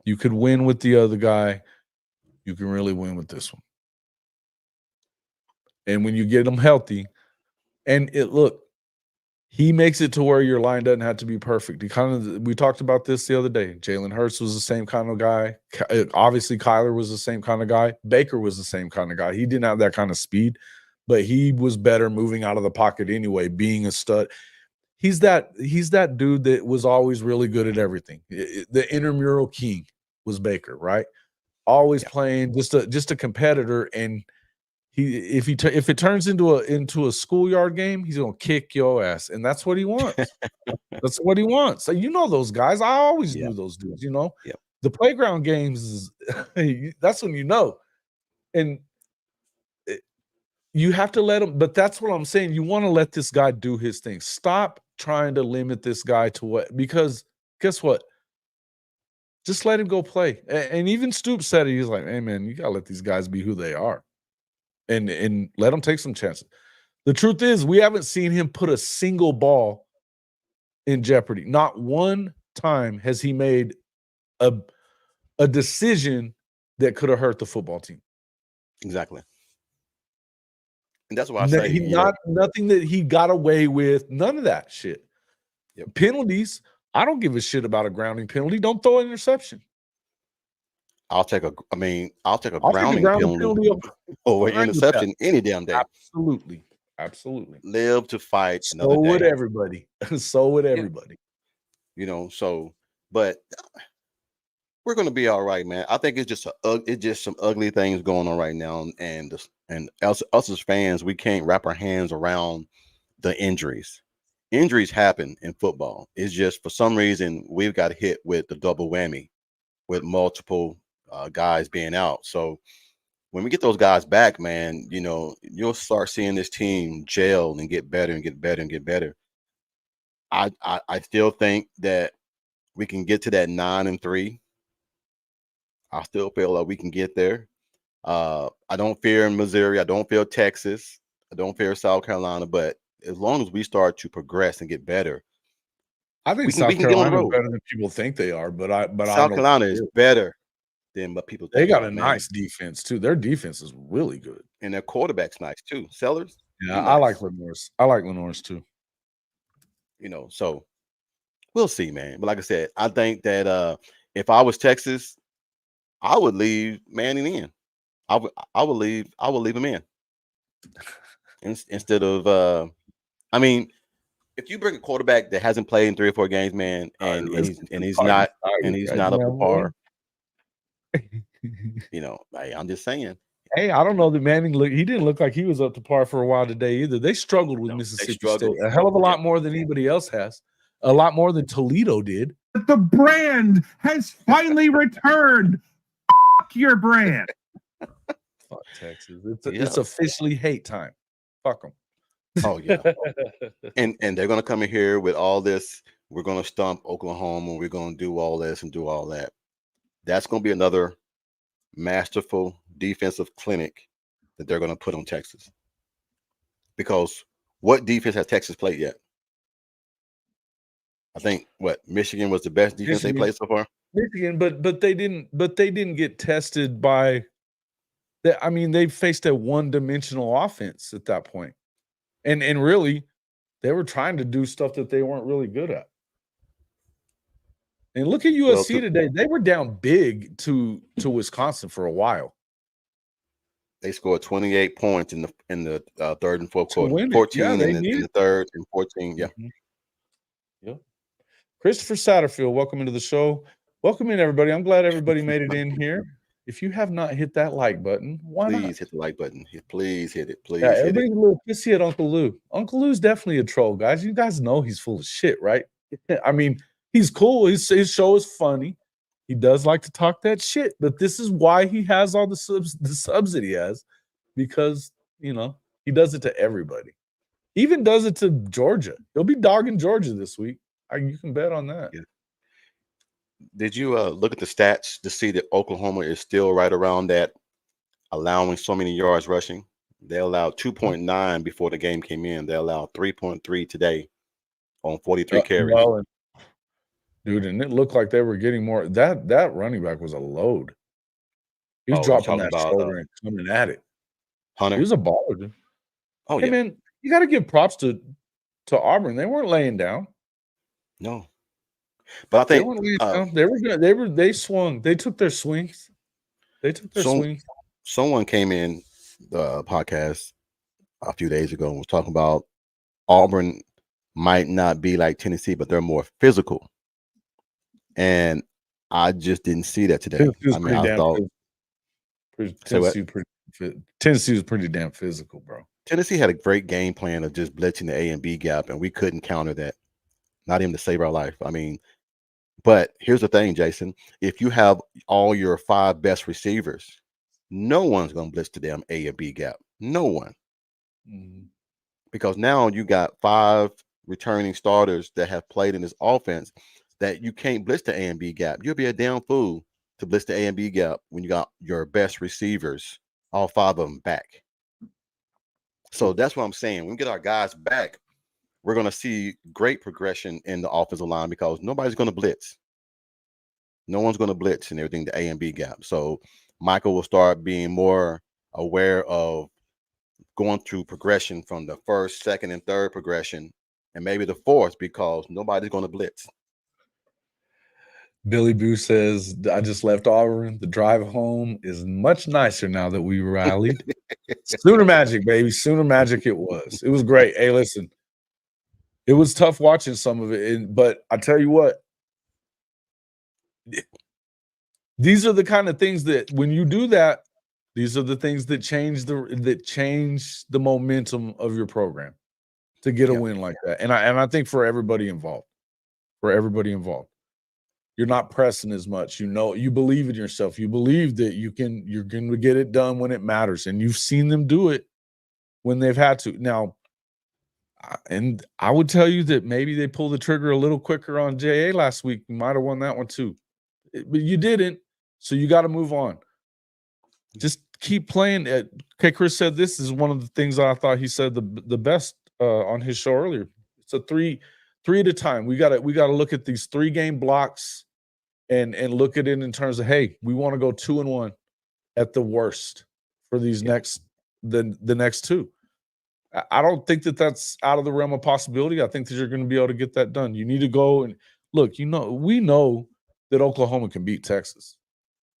You could win with the other guy. You can really win with this one. And when you get them healthy, and he makes it to where your line doesn't have to be perfect. We talked about this the other day. Jalen Hurts was the same kind of guy. Obviously, Kyler was the same kind of guy. Baker was the same kind of guy. He didn't have that kind of speed, but he was better moving out of the pocket anyway, being a stud. He's that dude that was always really good at everything. The intramural king was Baker, right? Always playing, just a competitor, and if it turns into a schoolyard game, he's gonna kick your ass, and that's what he wants. That's what he wants. So those guys. I always knew those dudes. The playground games is that's when and you have to let him. But that's what I'm saying. You want to let this guy do his thing. Stop trying to limit this guy to because guess what? Just let him go play. And even Stoops said it. He's like, "Hey man, you gotta let these guys be who they are." And let him take some chances. The truth is, we haven't seen him put a single ball in jeopardy. Not one time has he made a decision that could have hurt the football team. Exactly. And that's why I say nothing that he got away with. None of that shit. Yep. Penalties. I don't give a shit about a grounding penalty. Don't throw an interception. I'll take a grounding penalty over interception any damn day. Absolutely. Live to fight another day. So would everybody. So would everybody. But we're gonna be all right, man. I think it's just some ugly things going on right now, and us as fans, we can't wrap our hands around the injuries. Injuries happen in football. It's just for some reason we've got hit with the double whammy with multiple guys being out. So when we get those guys back, man, you'll start seeing this team gel and get better and get better and get better. I still think that we can get to that 9-3. I still feel like we can get there. I don't fear Missouri. I don't fear Texas. I don't fear South Carolina. But as long as we start to progress and get better, I think South Carolina is better than people think they are. But South Carolina is better than what people think. They got a nice defense too. Their defense is really good, and their quarterback's nice too. Sellers. Yeah, nice. I like Lenore's. I like Lenore's too. So we'll see, man. But like I said, I think that if I was Texas, I would leave Manning in. I would leave him in instead of if you bring a quarterback that hasn't played in 3 or 4 games, man, and he's not up to par. Hey, I'm just saying. Hey, I don't know that Manning he didn't look like he was up to par for a while today either. They struggled with Mississippi State a hell of a lot more than anybody else has. A lot more than Toledo did. The brand has finally returned. Fuck your brand. Fuck Texas. It's officially hate time. Fuck them. Oh yeah. and they're gonna come in here with all this. We're gonna stomp Oklahoma. We're gonna do all this and do all that. That's gonna be another masterful defensive clinic that they're gonna put on Texas. Because what defense has Texas played yet? I think Michigan was the best defense they played so far. Michigan, but they didn't get tested by. I mean, they faced a one-dimensional offense at that point. And really, they were trying to do stuff that they weren't really good at. And look at USC today. They were down big to Wisconsin for a while. They scored 28 points in the third and fourth quarter. 14 in the third and 14. Yeah. Mm-hmm. Yep. Christopher Satterfield, welcome into the show. Welcome in, everybody. I'm glad everybody made it in here. If you have not hit that like button, why not? Please hit the like button. Please hit it. Please. Yeah, everybody's a little pissy at Uncle Lou. Uncle Lou's definitely a troll, guys. You guys know he's full of shit, right? I mean, he's cool. His show is funny. He does like to talk that shit, but this is why he has all the subs that he has, because he does it to everybody. He even does it to Georgia. He'll be dogging Georgia this week. You can bet on that. Yeah. Did you look at the stats to see that Oklahoma is still right around that, allowing so many yards rushing? They allowed 2.9 before the game came in. They allowed 3.3 today on 43 carries. Well, dude, and it looked like they were getting more. That running back was a load. He was dropping that shoulder and coming at it. Hunter, he was a baller, dude. Oh, hey, man, you got to give props to Auburn. They weren't laying down. No. But I think they swung. They took their swings. Someone came in the podcast a few days ago and was talking about Auburn might not be like Tennessee, but they're more physical. And I just didn't see that today. I mean, I thought Tennessee was pretty damn physical, bro. Tennessee had a great game plan of just blitzing the A and B gap, and we couldn't counter that. Not even to save our life. I mean, but here's the thing, Jason. If you have all your 5 best receivers, no one's going to blitz the damn A and B gap. No one. Mm-hmm. Because now you got 5 returning starters that have played in this offense that you can't blitz the A and B gap. You'll be a damn fool to blitz the A and B gap when you got your best receivers, all 5 of them back. So that's what I'm saying. When we get our guys back, we're going to see great progression in the offensive line because nobody's going to blitz. No one's going to blitz and everything, the A and B gap. So Michael will start being more aware of going through progression from the first, second, and third progression, and maybe the fourth, because nobody's going to blitz. Billy Boo says, I just left Auburn. The drive home is much nicer now that we rallied. Sooner Magic, baby. Sooner Magic it was. It was great. Hey, listen. It was tough watching some of it, but I tell you what, these are the kind of things that when you do that, these are the things that change the momentum of your program to get a win like that. And I think for everybody involved, you're not pressing as much. You believe in yourself. You believe that you're going to get it done when it matters, and you've seen them do it when they've had to. Now, and I would tell you that maybe they pulled the trigger a little quicker on JA last week. You might have won that one too, but you didn't. So you got to move on. Just keep playing. Okay, Chris said this is one of the things I thought he said the best on his show earlier. It's a three at a time. We got to look at these 3-game blocks and look at it in terms of, hey, we want to go 2-1 at the worst for these next 2. I don't think that's out of the realm of possibility. I think that you're going to be able to get that done. You need to go and look, we know that Oklahoma can beat Texas.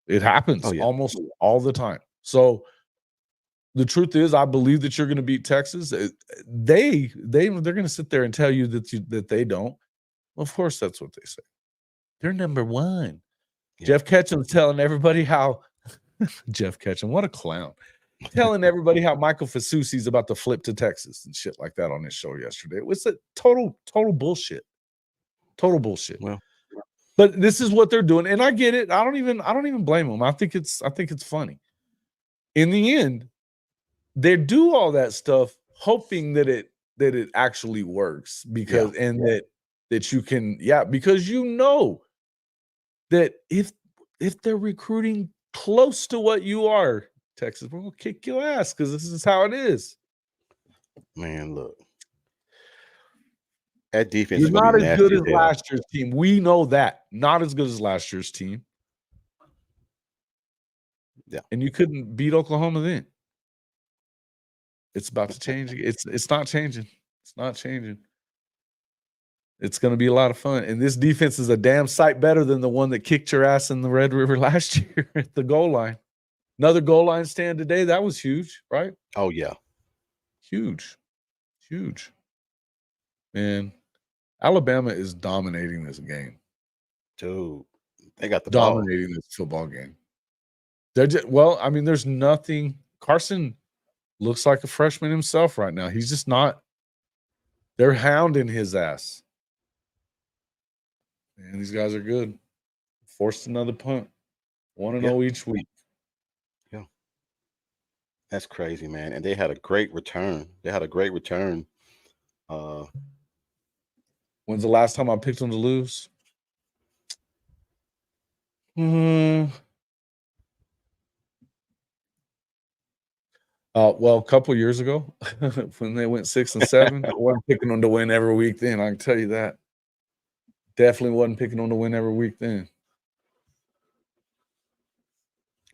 It happens almost all the time. So the truth is, I believe that you're going to beat Texas. They're going to sit there and tell you that they don't. Well, of course, that's what they say. They're number 1. Yeah. Jeff Ketchum's telling everybody how Jeff Ketchum, what a clown. Telling everybody how Michael Fasusi's about to flip to Texas and shit like that on his show yesterday. It was a total bullshit. Total bullshit. Well, But this is what they're doing, and I get it. I don't even blame them. I think it's funny. In the end, they do all that stuff hoping that it actually works because that you can because you know that if they're recruiting close to what you are, Texas, we're gonna kick your ass because this is how it is. Man, look. That defense You're is gonna not be as nasty good as as hell. last year's team. We know that. Not as good as last year's team. Yeah. And you couldn't beat Oklahoma then. It's about to change. It's not changing. It's not changing. It's going to be a lot of fun. And this defense is a damn sight better than the one that kicked your ass in the Red River last year at the goal line. Another goal line stand today. That was huge, right? Oh, yeah. Huge. Huge. Man, Alabama is dominating this game. Dude, they got the dominating this football game. They're just, well, I mean, there's nothing. Carson looks like a freshman himself right now. He's just not. They're hounding his ass. Man, these guys are good. Forced another punt. 1-0 each week. Yeah. That's crazy, man. And they had a great return. When's the last time I picked them to lose? Well, a couple years ago when they went 6-7, I wasn't picking them to win every week then. I can tell you that. Definitely wasn't picking them to win every week then.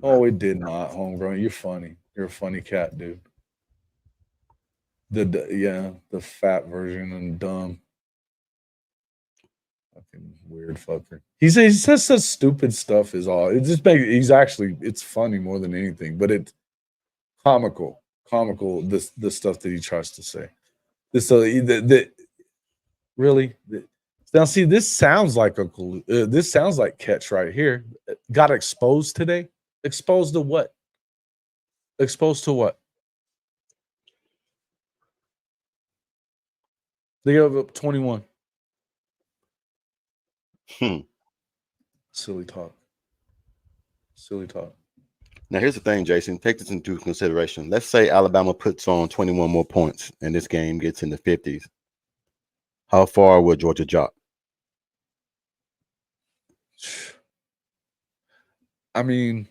Oh, it did not, homegrown. You're funny. You're a funny cat, dude. The fat version and dumb. Fucking weird fucker. He says such stupid stuff is all. It just makes it's funny more than anything, but it's comical the stuff that he tries to say. Really now see this sounds like this sounds like Ketch right here. Got exposed today. Exposed to what? Exposed to what? They gave up 21. Silly talk. Now, here's the thing, Jason. Take this into consideration. Let's say Alabama puts on 21 more points and this game gets in the 50s. How far will Georgia drop? I mean,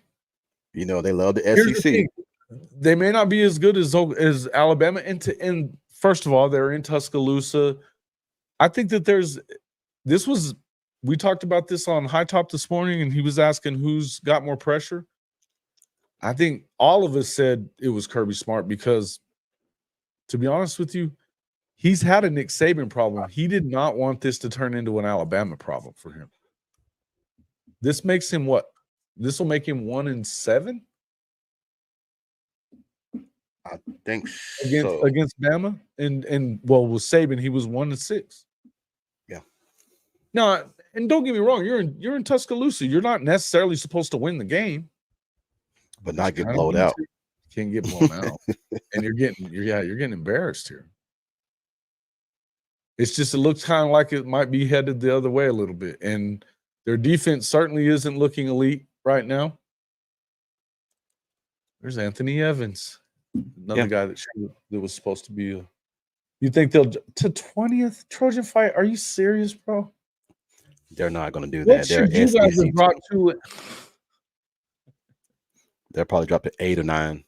you know, they love the SEC. The they may not be as good as Alabama. And first of all, they're in Tuscaloosa. I think that we talked about this on High Top this morning, and he was asking who's got more pressure. I think all of us said it was Kirby Smart because, to be honest with you, he's had a Nick Saban problem. He did not want this to turn into an Alabama problem for him. This makes him what? This will make him 1-7? I think against Bama. And well, with Saban, he was 1-6. Yeah. No, and don't get me wrong, you're in Tuscaloosa. You're not necessarily supposed to win the game. But not get blown out. Can't get blown out. And you're getting embarrassed here. It's just it looks kind of like it might be headed the other way a little bit. And their defense certainly isn't looking elite right now. There's Anthony Evans, another guy that was supposed to be you think they'll to 20th Trojan fight? Are you serious, bro? They're not going to do that. They'll probably drop to 8 or 9.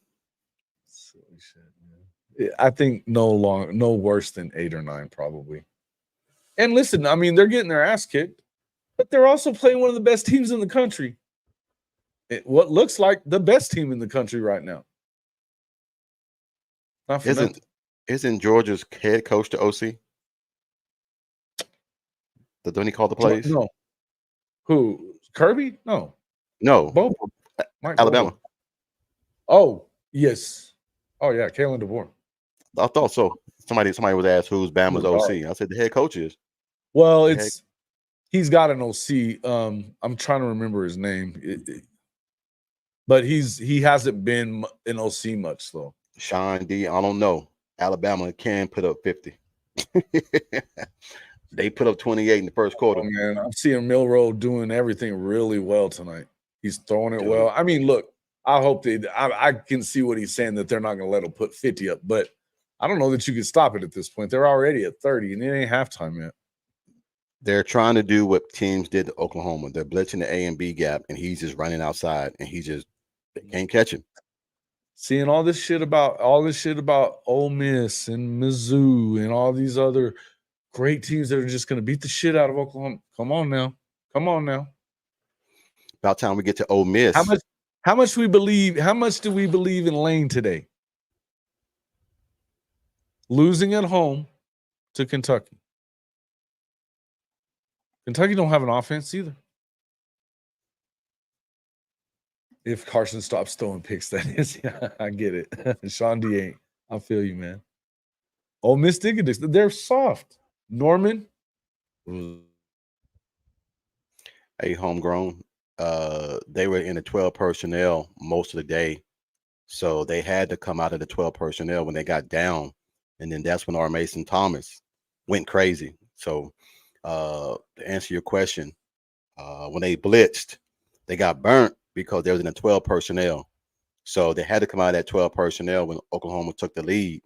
Silly shit, man. I think no worse than 8 or 9 probably. And listen, I mean, they're getting their ass kicked, but they're also playing one of the best teams in the country. What looks like the best team in the country right now. Isn't Georgia's head coach the OC? Don't he call the plays? No. Who? Kirby? No. Both. Alabama. Oh, yes. Oh, yeah. Kalen DeBoer. I thought so. Somebody was asked who's Bama's OC. I said the head coach is. Well, he's got an OC. I'm trying to remember his name. But he hasn't been an OC much, though. Sean D. I don't know. Alabama can put up 50. They put up 28 in the first quarter. Oh, man, I'm seeing Milroe doing everything really well tonight. He's throwing it well. I mean, look, I hope I can see what he's saying, that they're not going to let him put 50 up, but I don't know that you can stop it at this point. They're already at 30, and it ain't halftime yet. They're trying to do what teams did to Oklahoma. They're blitzing the A and B gap, and he's just running outside, and they can't catch him. Seeing all this shit about Ole Miss and Mizzou and all these other great teams that are just going to beat the shit out of Oklahoma. Come on now. About time we get to Ole Miss. How much do we believe in Lane today? Losing at home to Kentucky. Kentucky don't have an offense either. If Carson stops throwing picks, that is. Yeah, I get it. Sean D ain't. I feel you, man. Ole Miss Diggity, they're soft. Norman. Hey, homegrown. They were in the 12 personnel most of the day. So they had to come out of the 12 personnel when they got down. And then that's when R. Mason Thomas went crazy. So to answer your question, when they blitzed, they got burnt because they was in the 12 personnel. So they had to come out of that 12 personnel when Oklahoma took the lead,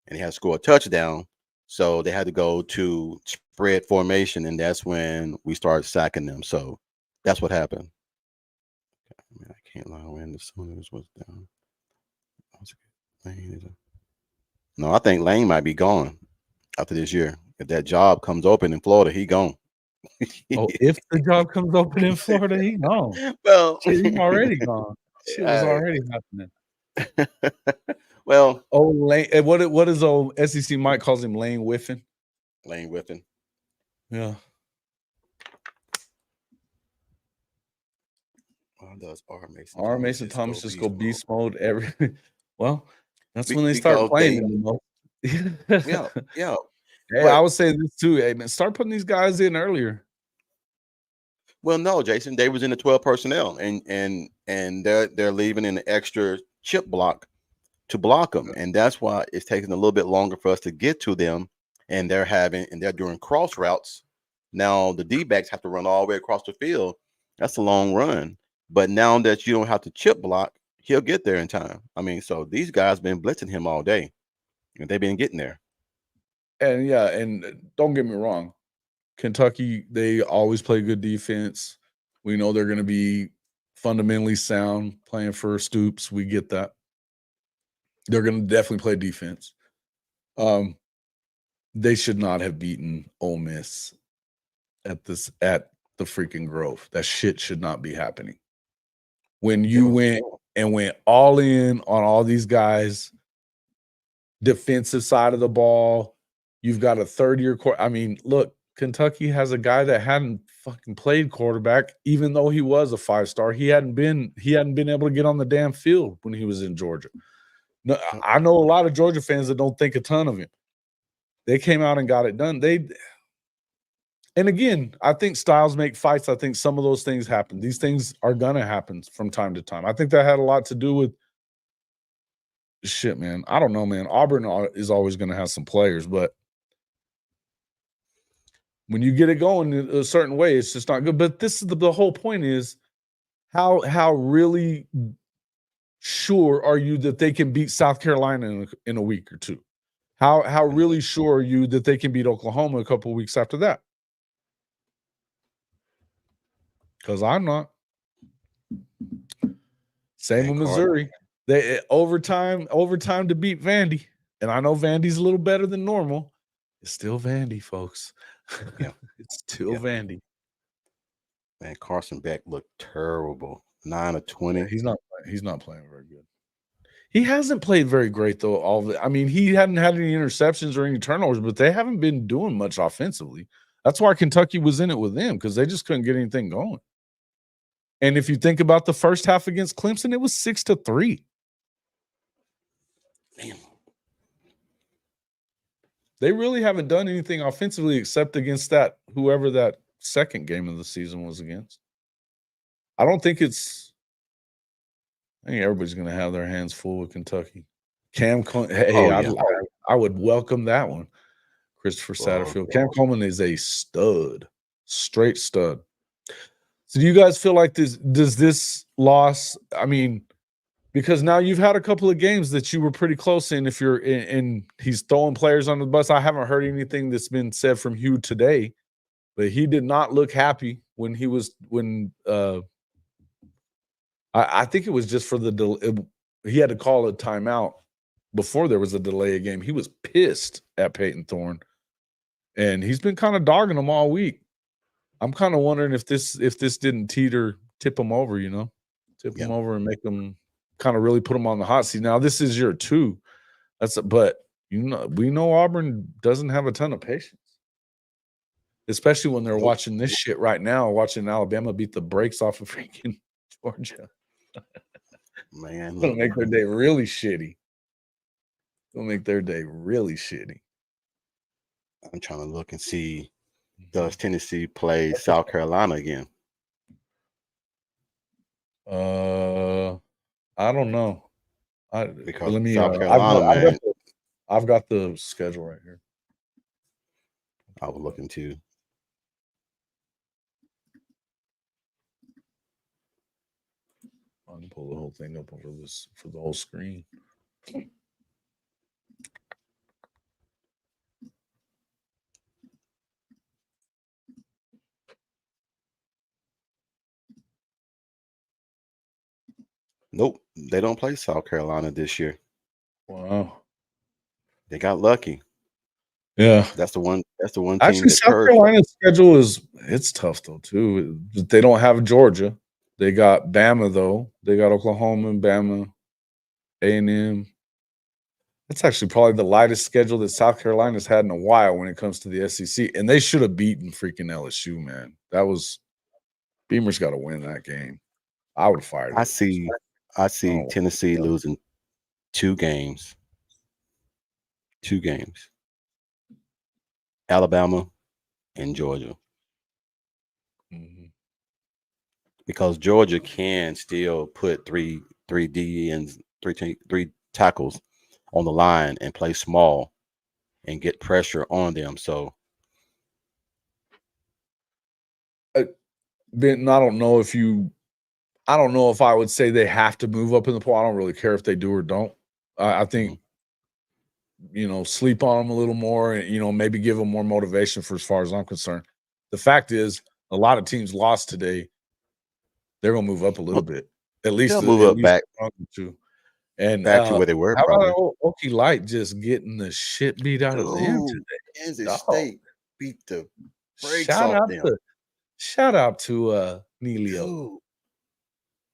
and they had to score a touchdown. So they had to go to spread formation, and that's when we started sacking them. So that's what happened. I can't lie when the Sooners was down. No, I think Lane might be gone after this year. If that job comes open in Florida, he gone. Oh, if the job comes open in Florida, he gone. Well, he's already gone. Shit was already happening. Well, Lane. What is old SEC Mike calls him? Lane Whiffin. Lane Whiffin. Yeah. Does R. Mason Thomas just go beast mode every? Well, that's when they start playing. Yeah. Hey, I would say this too. Hey, man, start putting these guys in earlier. Well, no, Jason, they was in the 12 personnel, and they're leaving in the extra chip block to block them, and that's why it's taking a little bit longer for us to get to them. And they're doing cross routes. Now the D-backs have to run all the way across the field. That's a long run. But now that you don't have to chip block, he'll get there in time. I mean, so these guys been blitzing him all day, and they've been getting there. And yeah, and don't get me wrong, Kentucky, they always play good defense. We know they're going to be fundamentally sound playing for Stoops. We get that. They're going to definitely play defense. They should not have beaten Ole Miss at the freaking Grove. That shit should not be happening. When you went all in on all these guys, defensive side of the ball, you've got a third-year I mean, look, Kentucky has a guy that hadn't fucking played quarterback, even though he was a 5-star. He hadn't been able to get on the damn field when he was in Georgia. No, I know a lot of Georgia fans that don't think a ton of him. They came out and got it done. And again, I think styles make fights. I think some of those things happen. These things are gonna happen from time to time. I think that had a lot to do with shit, man. I don't know, man. Auburn is always gonna have some players, but when you get it going in a certain way, it's just not good. But this is the whole point is how really sure are you that they can beat South Carolina in a week or two? How really sure are you that they can beat Oklahoma a couple of weeks after that? Because I'm not. Same with Missouri. They overtime to beat Vandy. And I know Vandy's a little better than normal. It's still Vandy, folks. Yeah. It's still Vandy. Man, Carson Beck looked terrible. 9 of 20. Yeah, he's not playing very good. He hasn't played very great though. I mean, he hadn't had any interceptions or any turnovers, but they haven't been doing much offensively. That's why Kentucky was in it with them, because they just couldn't get anything going. And if you think about the first half against Clemson, it was 6-3. Damn. They really haven't done anything offensively except against whoever that second game of the season was against. I think everybody's going to have their hands full with Kentucky. I would welcome that one. Christopher Oh, Satterfield. Cam Coleman is a stud, straight stud. So do you guys feel like does this loss, I mean, because now you've had a couple of games that you were pretty close in. If you're in he's throwing players on the bus. I haven't heard anything that's been said from Hugh today, but he did not look happy when he was I think it was just for he had to call a timeout before there was a delay of game. He was pissed at Peyton Thorne, and he's been kind of dogging him all week. I'm kind of wondering if this didn't tip him over, tip him over and make him kind of really put him on the hot seat. Now this is year 2. But we know Auburn doesn't have a ton of patience, especially when they're watching this shit right now, watching Alabama beat the brakes off of freaking Georgia. Man, It's gonna make their day really shitty. It'll make their day really shitty. I'm trying to look and see, does Tennessee play South Carolina again? I don't know. Because let me. South Carolina, I've got the schedule right here. I was looking too. I can pull the whole thing up over this for the whole screen. Nope, they don't play South Carolina this year. Wow, they got lucky. Yeah, that's the one. That's the one. Actually, team that South Carolina's schedule it's tough though too. They don't have Georgia. They got Bama though. They got Oklahoma and Bama, A&M. That's actually probably the lightest schedule that South Carolina's had in a while when it comes to the SEC. And they should have beaten freaking LSU, man. Beamer's got to win that game. I would have fired. I see Tennessee losing 2 games. 2 games. Alabama and Georgia. Mm-hmm. Because Georgia can still put three DNs, three tackles on the line and play small and get pressure on them. So Ben, I don't know if I would say they have to move up in the poll. I don't really care if they do or don't. I think, sleep on them a little more and, maybe give them more motivation for as far as I'm concerned. The fact is, a lot of teams lost today. They're going to move up a little bit. At least they'll move up back to. And back to where they were. How probably. about Okie Light just getting the shit beat out of them today? Kansas State beat the brakes off them. Shout out to Neilio.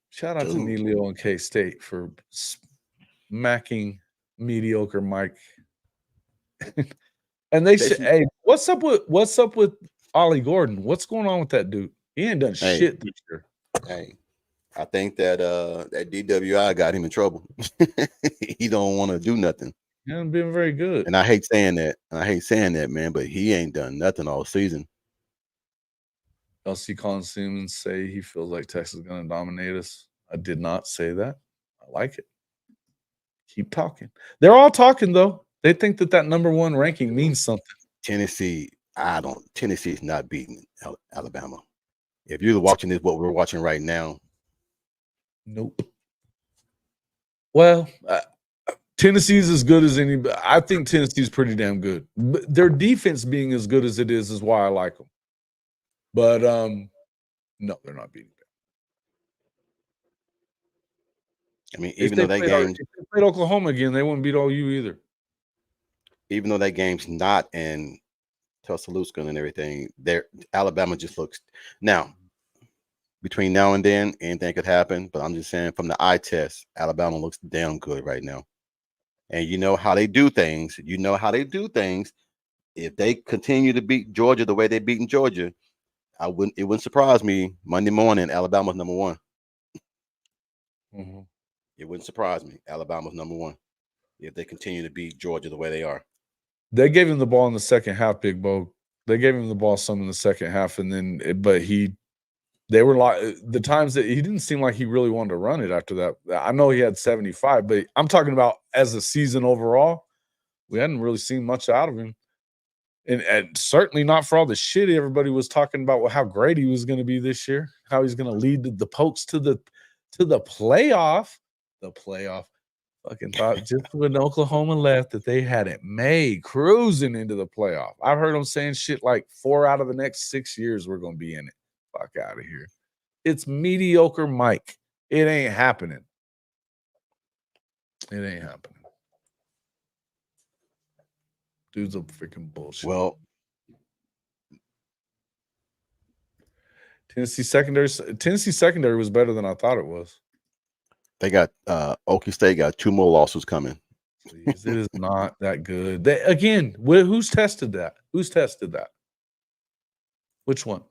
Shout out to Neilio and K-State for smacking mediocre Mike. And they said, "Hey, what's up with Ollie Gordon? What's going on with that dude? He ain't done shit this year." Hey, I think that that DWI got him in trouble. He don't want to do nothing. He hasn't been very good. And I hate saying that, man, but he ain't done nothing all season. Y'all see Colin Simmons say he feels like Texas is going to dominate us. I did not say that. I like it. Keep talking. They're all talking, though. They think that number 1 ranking means something. Tennessee's not beating Alabama. If you're watching this, what we're watching right now. Nope. Well, Tennessee's as good as any. I think Tennessee's pretty damn good. But their defense being as good as it is why I like them. But no, they're not beating them. I mean, even though if they played Oklahoma again, they wouldn't beat OU either. Even though that game's not in Tuscaloosa and everything, Alabama just looks now. Between now and then, anything could happen. But I'm just saying, from the eye test, Alabama looks damn good right now. And you know how they do things. If they continue to beat Georgia the way they're beating Georgia, it wouldn't surprise me. Monday morning, Alabama's number 1. Mm-hmm. It wouldn't surprise me. Alabama's number 1 if they continue to beat Georgia the way they are. They gave him the ball in the second half, Big Bo. They gave him the ball some in the second half, and then, they were like the times that he didn't seem like he really wanted to run it after that. I know he had 75, but I'm talking about as a season overall, we hadn't really seen much out of him. And certainly not for all the shit everybody was talking about how great he was going to be this year, how he's going to lead the Pokes to the playoff. The playoff. Fucking thought just when Oklahoma left that they had it made, cruising into the playoff. I've heard them saying shit like 4 out of the next 6 years we're going to be in it. Fuck out of here. It's mediocre Mike. It ain't happening. It ain't happening. Dude's a freaking bullshit. Well, Tennessee secondary was better than I thought it was. they got Okie State got 2 more losses coming. Please, it is not that good. Who's tested that? Who's tested that? Which one?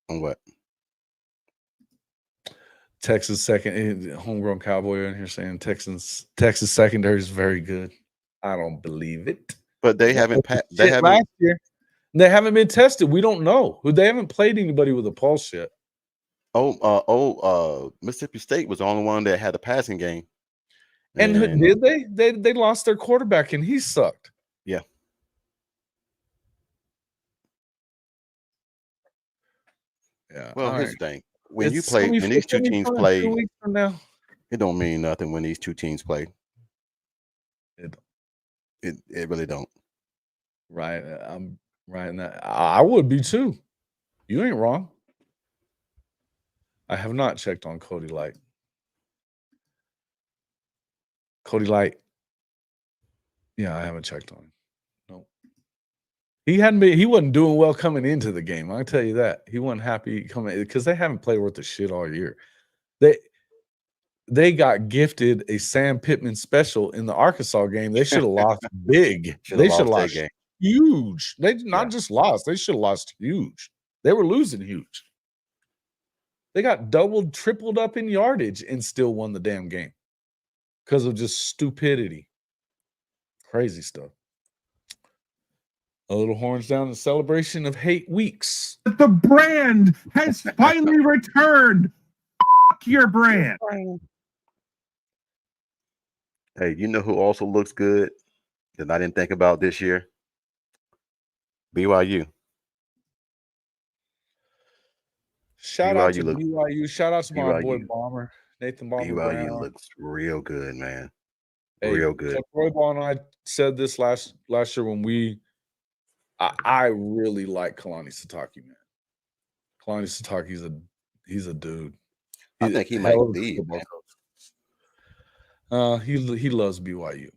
On what? Texas second homegrown cowboy in here saying Texas secondary is very good. I don't believe it. But they haven't last year. They haven't been tested. We don't know. They haven't played anybody with a pulse yet. Mississippi State was the only one that had a passing game. And did they? They lost their quarterback and he sucked. Yeah. Yeah. Well, here's the thing. When these two teams play, it don't mean nothing when these two teams play. It really don't. Right. I'm right in that. I would be too. You ain't wrong. I have not checked on Cody Light. Cody Light. Yeah, I haven't checked on him. No. He wasn't doing well coming into the game. I'll tell you that. He wasn't happy coming because they haven't played worth of shit all year. They got gifted a Sam Pittman special in the Arkansas game. They should have lost big. They should have lost huge. They not just lost. They should have lost huge. They were losing huge. They got doubled, tripled up in yardage and still won the damn game because of just stupidity. Crazy stuff. A little horns down in celebration of hate weeks. The brand has finally returned. Fuck your brand. Hey, you know who also looks good that I didn't think about this year? BYU. Shout out to BYU. Shout out to my boy Bomber, Nathan Bomber BYU Brown. looks real good, man. Hey, real good. Roy Ball and I said this last year when I really like Kalani Sitake, man. Kalani Sitake's he's a dude. I think he might leave. He loves BYU.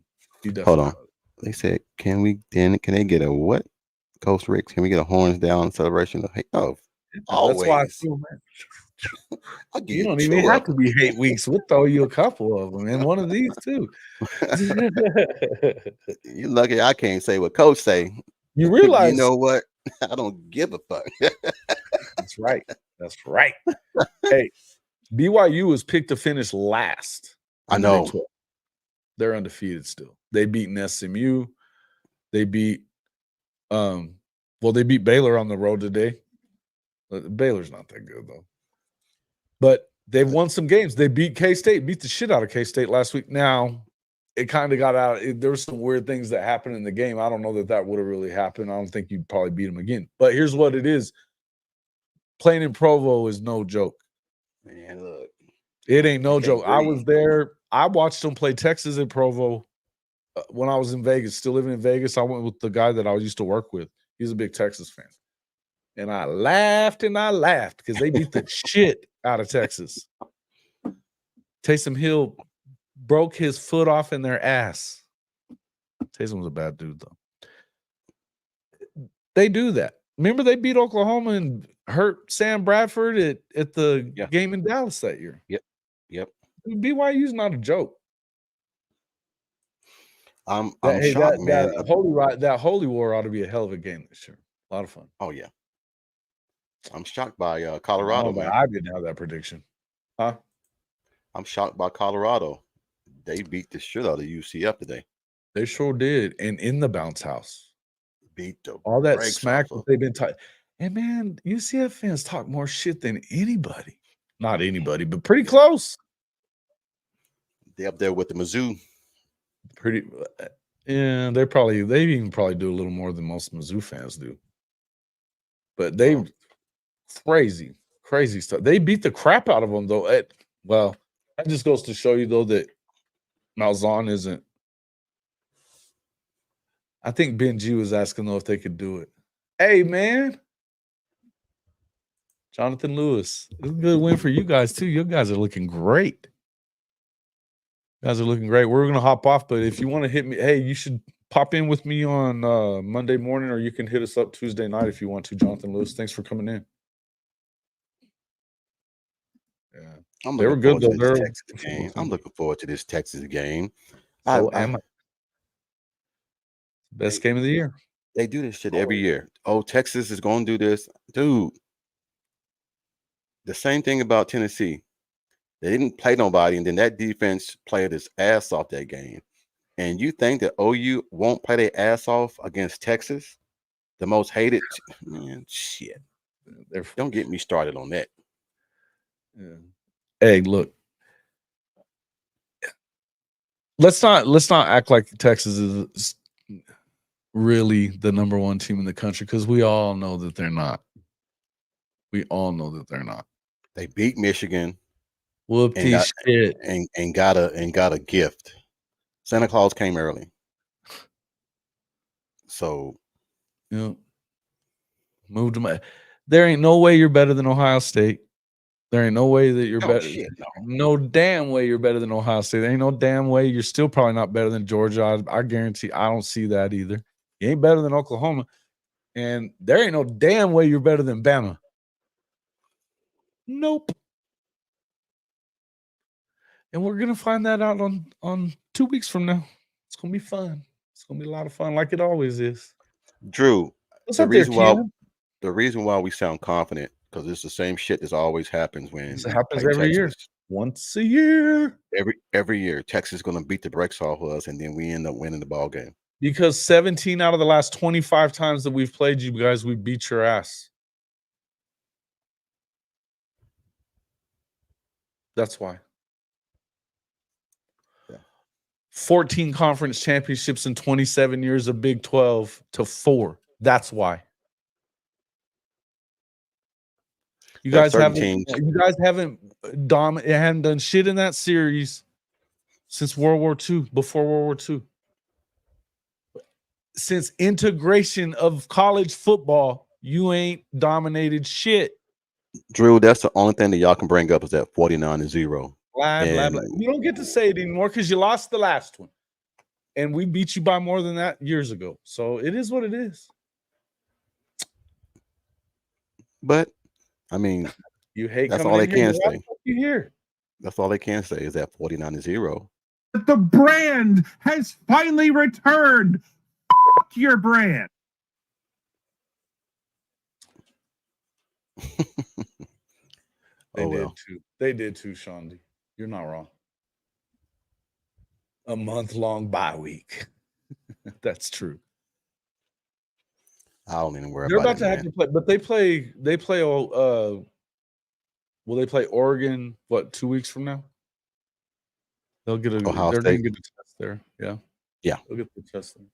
He definitely Hold on. They said, can they get a what? Coach Rick, can we get a horns down celebration of hate? Oh, always. That's why I feel, man. You don't even have to be hate weeks. We'll throw you a couple of them, and one of these too. You're lucky I can't say what Coach say. You realize, you know what? I don't give a fuck. That's right. That's right. Hey, BYU was picked to finish last. I know. They're undefeated still. They beat SMU. They beat they beat Baylor on the road today. Baylor's not that good though. But they've won some games. They beat K-State, beat the shit out of K-State last week. Now, it kind of got out. There were some weird things that happened in the game. I don't know that would have really happened. I don't think you'd probably beat them again. But here's what it is. Playing in Provo is no joke. Man, look. It ain't no joke. I was there. I watched them play Texas at Provo when I was in Vegas, still living in Vegas. I went with the guy that I used to work with. He's a big Texas fan. And I laughed because they beat the shit out of Texas. Taysom Hill broke his foot off in their ass. Taysom was a bad dude, though. They do that. Remember they beat Oklahoma and hurt Sam Bradford at the game in Dallas that year. Yep. BYU's not a joke. I'm shocked, man. That Holy War ought to be a hell of a game this year. A lot of fun. Oh, yeah. I'm shocked by Colorado, man. I didn't have that prediction. Huh? I'm shocked by Colorado. They beat the shit out of UCF today. They sure did. And in the bounce house. Beat all that smack that they've been talking. And man, UCF fans talk more shit than anybody. Not anybody, but pretty close. They're up there with the Mizzou. Yeah, they even probably do a little more than most Mizzou fans do. But crazy stuff. They beat the crap out of them though. Well, that just goes to show you though that Malzahn isn't. I think Ben G was asking though if they could do it. Hey man, Jonathan Lewis, it's a good win for you guys too. You guys are looking great. You guys are looking great. We're gonna hop off, but if you want to hit me, hey, you should pop in with me on Monday morning, or you can hit us up Tuesday night if you want to. Jonathan Lewis, thanks for coming in. Yeah, they were good though. This Texas game. I'm looking forward to this Texas game. So am I. Best game of the year. They do this shit every year. Oh, Texas is going to do this, dude. The same thing about Tennessee. They didn't play nobody, and then that defense played its ass off that game. And you think that OU won't play their ass off against Texas, the most hated? Man, shit. Don't get me started on that. Yeah. Hey, look. Let's not act like Texas is really the number one team in the country, because we all know that they're not. We all know that they're not. They beat Michigan. Whoopty shit. And got a gift. Santa Claus came early. So moved them. There ain't no way you're better than Ohio State. There ain't no way that you're better. Shit, no damn way you're better than Ohio State. There ain't no damn way you're still probably not better than Georgia. I guarantee I don't see that either. You ain't better than Oklahoma. And there ain't no damn way you're better than Bama. Nope. And we're gonna find that out on 2 weeks from now. It's gonna be fun. It's gonna be a lot of fun, like it always is. Drew, what's up there, Ken? The reason why we sound confident, because it's the same shit that always happens when it happens every year. Once a year. Every year, Texas is going to beat the brakes off of us, and then we end up winning the ball game. Because 17 out of the last 25 times that we've played you guys, we beat your ass. That's why. 14 conference championships in 27 years of Big 12 to 4. That's why. You guys haven't done shit in that series since World War II, before World War II. Since integration of college football, you ain't dominated shit. Drew, that's the only thing that y'all can bring up is that 49-0. Blah, blah, blah. You don't get to say it anymore because you lost the last one. And we beat you by more than that years ago. So it is what it is. But, I mean, you hate that's all they can say. You hear? That's all they can say is that 49-0. The brand has finally returned. Fuck your brand. They did too, Shondi. You're not wrong. A month-long bye week. That's true. I don't even worry They're about about to have to play, but they play will they play Oregon 2 weeks from now? They'll get they're gonna get a test there. Yeah. They'll get the test there.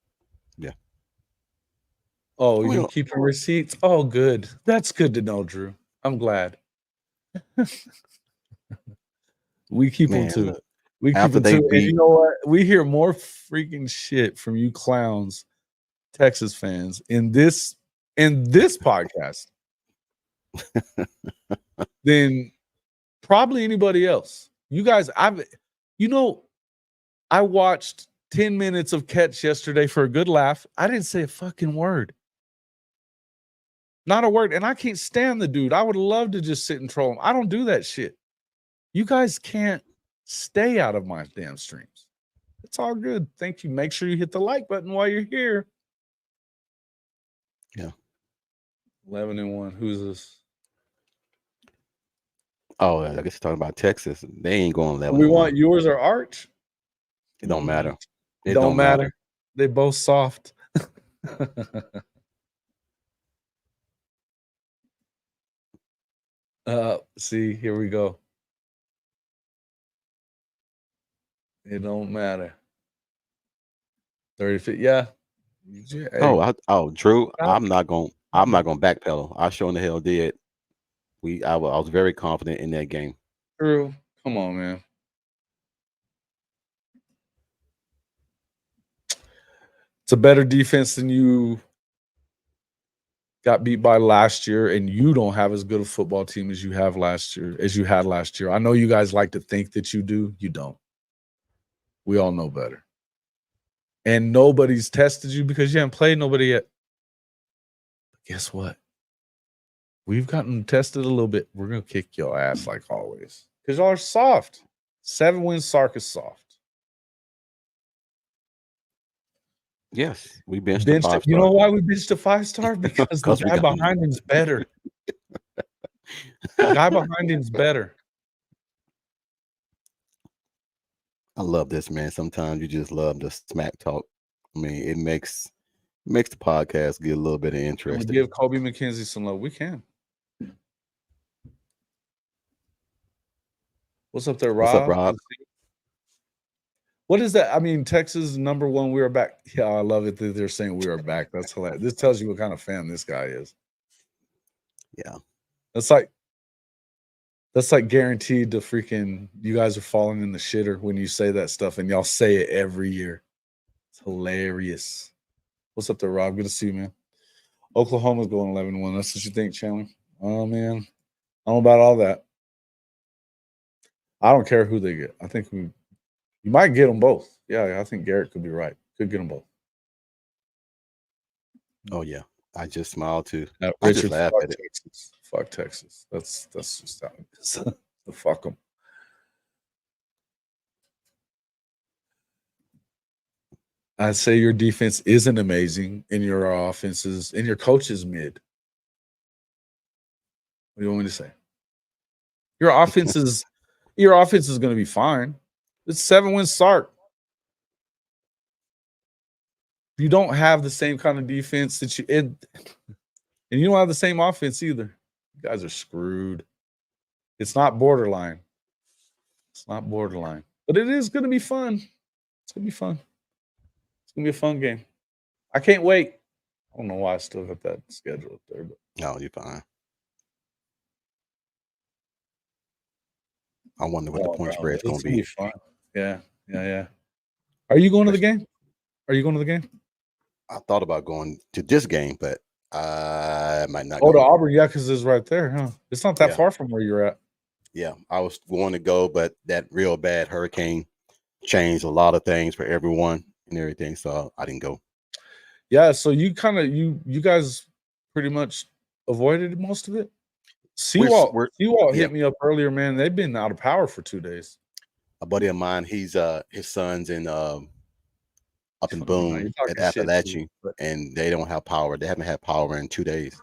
Yeah. Oh, you keeping receipts? Oh, good. That's good to know, Drew. I'm glad. We keep them too. Look, we keep them too. And you know what? We hear more freaking shit from you clowns, Texas fans, in this podcast than probably anybody else. You guys, I watched 10 minutes of Catch yesterday for a good laugh. I didn't say a fucking word. Not a word. And I can't stand the dude. I would love to just sit and troll him. I don't do that shit. You guys can't stay out of my damn streams. It's all good. Thank you. Make sure you hit the like button while you're here. Yeah. 11-1. Who's this? Oh, I guess you're talking about Texas. They ain't going 11. We want yours or Arch? It don't matter. It don't matter. They both soft. See, here we go. It don't matter. 30 feet. Yeah. Hey, Oh, Drew, I'm not gonna backpedal. I sure in the hell did. I was very confident in that game. Drew, come on, man. It's a better defense than you got beat by last year, and you don't have as good a football team as you had last year. I know you guys like to think that you do. You don't. We all know better. And nobody's tested you because you haven't played nobody yet. But guess what? We've gotten tested a little bit. We're going to kick your ass like always because y'all are soft. 7 wins, Sark is soft. Yes, we benched the 5-star. You know why we benched the 5-star? Because the guy behind him's better. The guy behind him's better. I love this, man. Sometimes you just love the smack talk. I mean, it makes the podcast get a little bit of interest. Give Kobe McKenzie some love. We can. What's up there, Rob? What's up, Rob? What is that? I mean, Texas #1. We are back. Yeah, I love it that they're saying we are back. That's hilarious. This tells you what kind of fan this guy is. Yeah, that's like guaranteed to freaking. You guys are falling in the shitter when you say that stuff, and y'all say it every year. It's hilarious. What's up there, Rob? Good to see you, man. Oklahoma's going 11-1. That's what you think, Chandler? Oh man, I don't know about all that. I don't care who they get. I think you might get them both. Yeah, I think Garrett could be right. Could get them both. Oh yeah, I just smiled too. I just laugh at it. Texas. Fuck Texas. That's just how it is. Fuck them. I'd say your defense isn't amazing, and your offenses and your coach is mid. What do you want me to say? Your offense is going to be fine. It's 7 wins Sark. You don't have the same kind of defense that and you don't have the same offense either. You guys are screwed. It's not borderline. It's not borderline. But it is going to be fun. It's going to be fun. It's going to be a fun game. I can't wait. I don't know why I still got that schedule up there. But no, you're fine. I wonder what the point spread is going to be. Fun. Yeah. Are you going to the game? I thought about going to this game, but I might not. Oh, to Auburn, yeah, because it's right there, huh? It's not that far from where you're at. Yeah, I was going to go, but that real bad hurricane changed a lot of things for everyone and everything, so I didn't go. Yeah, so you kind of you guys pretty much avoided most of it. Seawalt hit me up earlier, man. They've been out of power for 2 days. A buddy of mine, he's his son's in up in Boone at Appalachia, and they don't have power. They haven't had power in 2 days.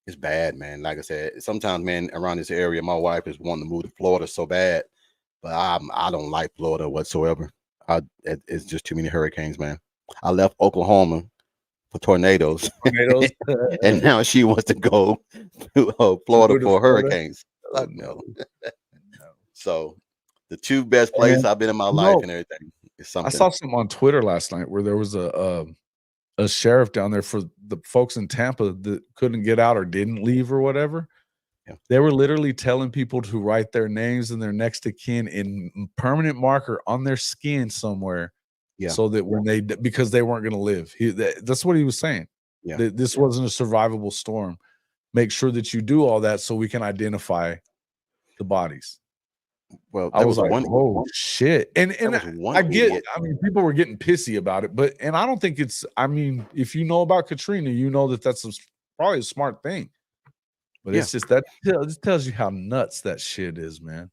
It's bad, man. Like I said, sometimes, man, around this area, my wife is wanting to move to Florida so bad, but I don't like Florida whatsoever. It's just too many hurricanes, man. I left Oklahoma for tornadoes, and now she wants to go to Florida for hurricanes. No. So the 2 best places I've been in my life and everything is something. I saw something on Twitter last night where there was a sheriff down there for the folks in Tampa that couldn't get out or didn't leave or whatever. Yeah. They were literally telling people to write their names and their next of kin in permanent marker on their skin somewhere. Yeah. So that when because they weren't going to live. That's what he was saying. Yeah. This wasn't a survivable storm. Make sure that you do all that so we can identify the bodies. Well, I was like, oh shit. And I get, I mean, people were getting pissy about it, but I don't think it's, I mean, if you know about Katrina, you know that that's probably a smart thing. But it's just that it tells you how nuts that shit is, man.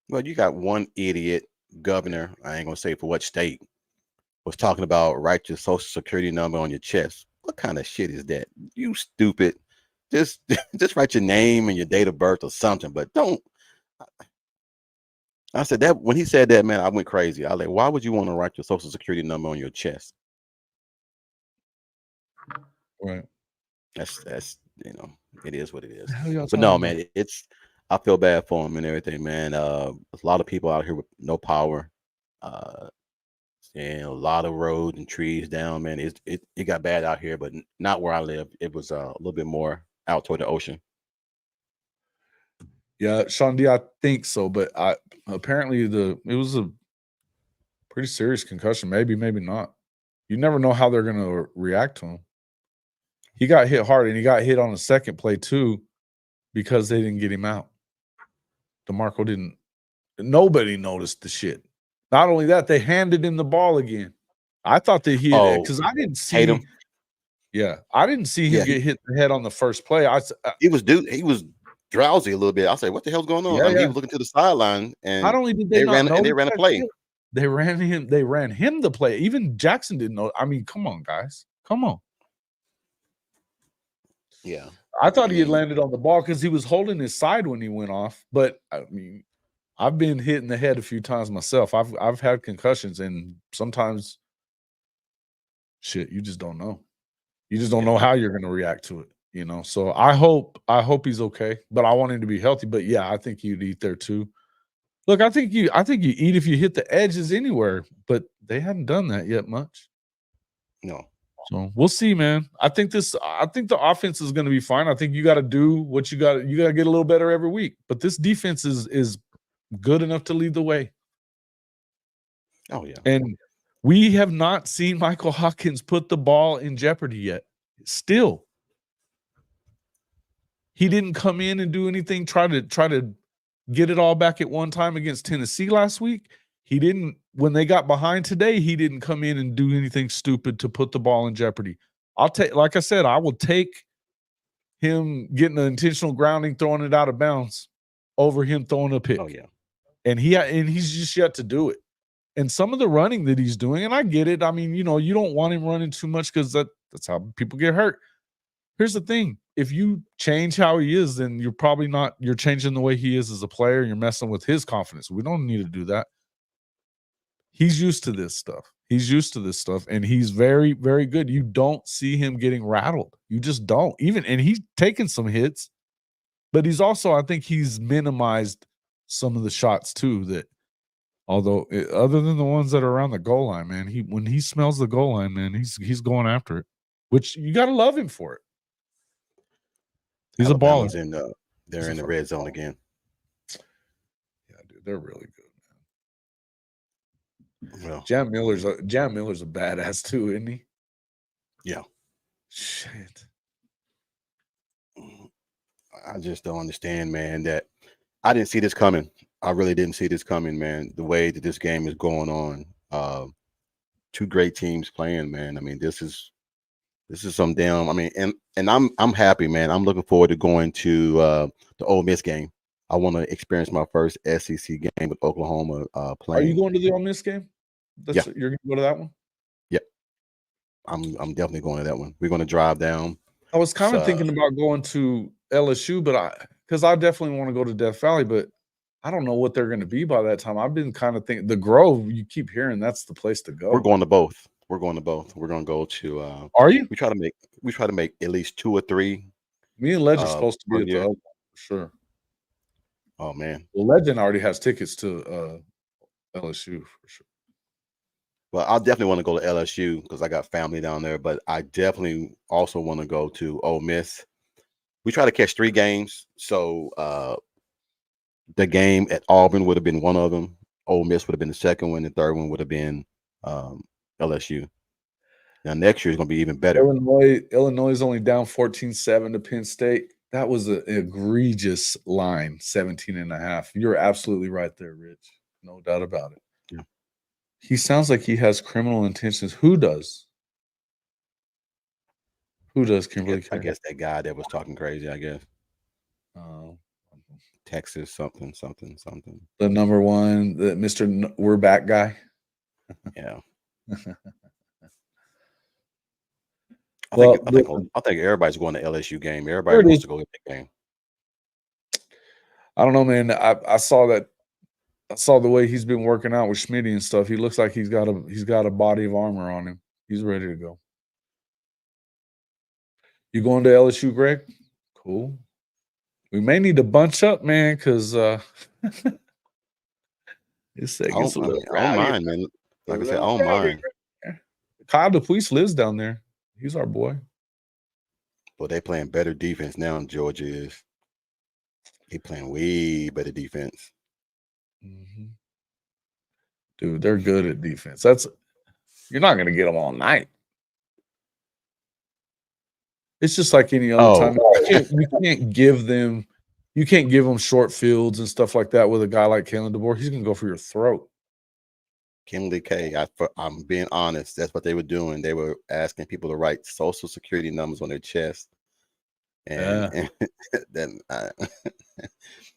Well, you got one idiot governor, I ain't gonna say for what state, was talking about write your social security number on your chest. What kind of shit is that? You stupid. Just write your name and your date of birth or something, but don't. I said that when he said that, man, I went crazy. I was like, why would you want to write your social security number on your chest? Right. That's it is what it is. But no, man, I feel bad for him and everything, man. There's a lot of people out here with no power. and a lot of roads and trees down, man. It got bad out here, but not where I live. It was a little bit more out toward the ocean. Yeah, Sean D, I think so, but apparently it was a pretty serious concussion. Maybe, maybe not. You never know how they're gonna react to him. He got hit hard, and he got hit on the second play too, because they didn't get him out. DeMarco didn't. Nobody noticed the shit. Not only that, they handed him the ball again. I thought that he had, because I didn't see him. Yeah, I didn't see him get hit in the head on the first play. He was drowsy a little bit. I said, "What the hell's going on?" Yeah, I mean, he was looking to the sideline, and not only did they ran a play. They ran him the play. Even Jackson didn't know. I mean, come on, guys, come on. Yeah, I thought he had landed on the ball because he was holding his side when he went off. But I mean, I've been hit in the head a few times myself. I've had concussions, and sometimes, shit, you just don't know. You just don't know how you're going to react to it. You know. So I hope he's okay. But I want him to be healthy. But yeah, I think you'd eat there too. Look, I think you eat if you hit the edges anywhere, but they hadn't done that yet much. No. So we'll see, man. I think the offense is going to be fine. I think you got to do what you got. You got to get a little better every week. But this defense is good enough to lead the way. Oh yeah. And we have not seen Michael Hawkins put the ball in jeopardy yet. Still, he didn't come in and do anything. Try to get it all back at one time against Tennessee last week. He didn't, when they got behind today, he didn't come in and do anything stupid to put the ball in jeopardy. Like I said, I will take him getting an intentional grounding, throwing it out of bounds over him throwing a pick. Oh yeah. And he's just yet to do it. And some of the running that he's doing, and I get it. I mean, you know, you don't want him running too much because that's how people get hurt. Here's the thing. If you change how he is, then you're changing the way he is as a player. You're messing with his confidence. We don't need to do that. He's used to this stuff. And he's very, very good. You don't see him getting rattled. You just don't. And he's taken some hits, but he's also, I think he's minimized some of the shots too, that although other than the ones that are around the goal line, man, when he smells the goal line, man, he's going after it, which you got to love him for it. He's Alabama's a baller. They're in the red zone again. Yeah, dude, they're really good. Well, Jam Miller's a badass too, isn't he? Yeah. Shit. I just don't understand, man, that I didn't see this coming. I really didn't see this coming, man. The way that this game is going on. Two great teams playing, man. I mean, this is some damn, I mean, and I'm happy, man. I'm looking forward to going to the Ole Miss game. I want to experience my first SEC game with Oklahoma playing. Are you going to the Ole Miss game? Yeah. You're going to go to that one? Yep. I'm definitely going to that one. We're going to drive down. I was kind of thinking about going to LSU, but because I definitely want to go to Death Valley, but I don't know what they're going to be by that time. I've been kind of thinking the Grove, you keep hearing that's the place to go. We're going to both. We're going to go to Are you? We try to make at least 2 or 3. Me and Legend are supposed to be at the other one, for sure. Oh man. Well, Legend already has tickets to LSU for sure. Well, I definitely want to go to LSU because I got family down there, but I definitely also want to go to Ole Miss. We try to catch 3 games, so the game at Auburn would have been one of them. Ole Miss would have been the second one. The third one would have been LSU. Now next year is going to be even better. Illinois is only down 14-7 to Penn State. That was an egregious line, 17.5. You're absolutely right there, Rich. No doubt about it. Yeah. He sounds like he has criminal intentions. Who does? Kimberly? I guess that guy that was talking crazy, I guess. Texas something. The number one, the Mr. We're Back guy. Yeah. I think everybody's going to LSU game. Everybody wants to go to that game. I don't know, man. I saw that. I saw the way he's been working out with Schmitty and stuff. He looks like he's got a body of armor on him. He's ready to go. You going to LSU, Greg? Cool. We may need to bunch up, man, because this segment's I don't mind, man. Like I said, I don't mind. Kyle DePuis lives down there. He's our boy. But they playing better defense now than Georgia is. He playing way better defense. Dude, they're good at defense. You're not going to get them all night. It's just like any other time. You can't give them short fields and stuff like that with a guy like Kalen DeBoer. He's going to go for your throat. Kimberly K, I'm being honest. That's what they were doing. They were asking people to write social security numbers on their chest. And then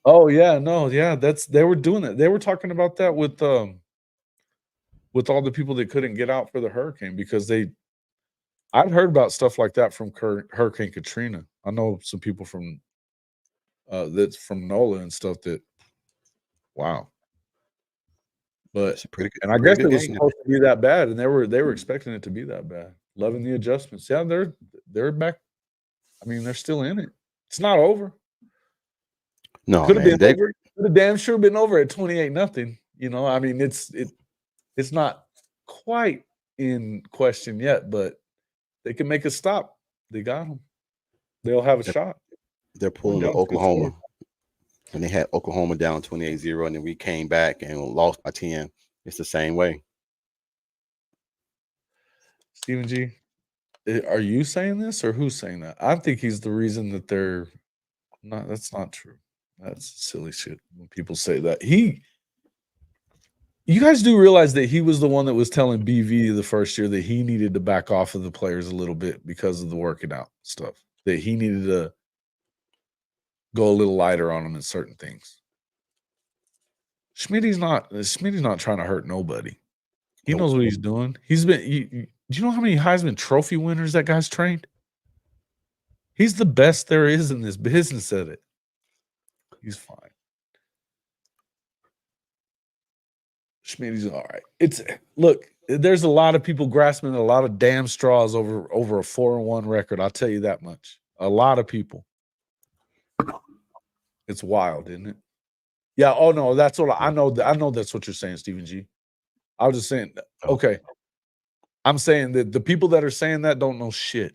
oh yeah, no, yeah, they were doing it. They were talking about that with all the people that couldn't get out for the hurricane because I'd heard about stuff like that from Hurricane Katrina. I know some people from that's from NOLA and stuff that wow. But I guess it was supposed to be that bad, and they were expecting it to be that bad. Loving the adjustments. Yeah, they're back. I mean, they're still in it. It's not over. No, could have been over. Could have damn sure been over at 28-0. You know, I mean, it's not quite in question yet, but they can make a stop. They got them. They'll have a shot. They're pulling Oklahoma. And they had Oklahoma down 28-0, and then we came back and lost by 10. It's the same way. Stephen G, are you saying this or who's saying that? I think he's the reason that they're not. That's not true. That's silly shit when people say that. You guys do realize that he was the one that was telling BV the first year that he needed to back off of the players a little bit because of the working out stuff, that he needed to go a little lighter on them in certain things. Schmitty's not trying to hurt nobody. He knows what he's doing. He's been. Do you know how many Heisman Trophy winners that guy's trained? He's the best there is in this business at it. He's fine. Schmitty's all right. Look. There's a lot of people grasping a lot of damn straws over a 4-1 record. I'll tell you that much. A lot of people. It's wild, isn't it? Yeah. Oh no, that's what I know. I know that's what you're saying, Stephen G. I was just saying. Okay, I'm saying that the people that are saying that don't know shit,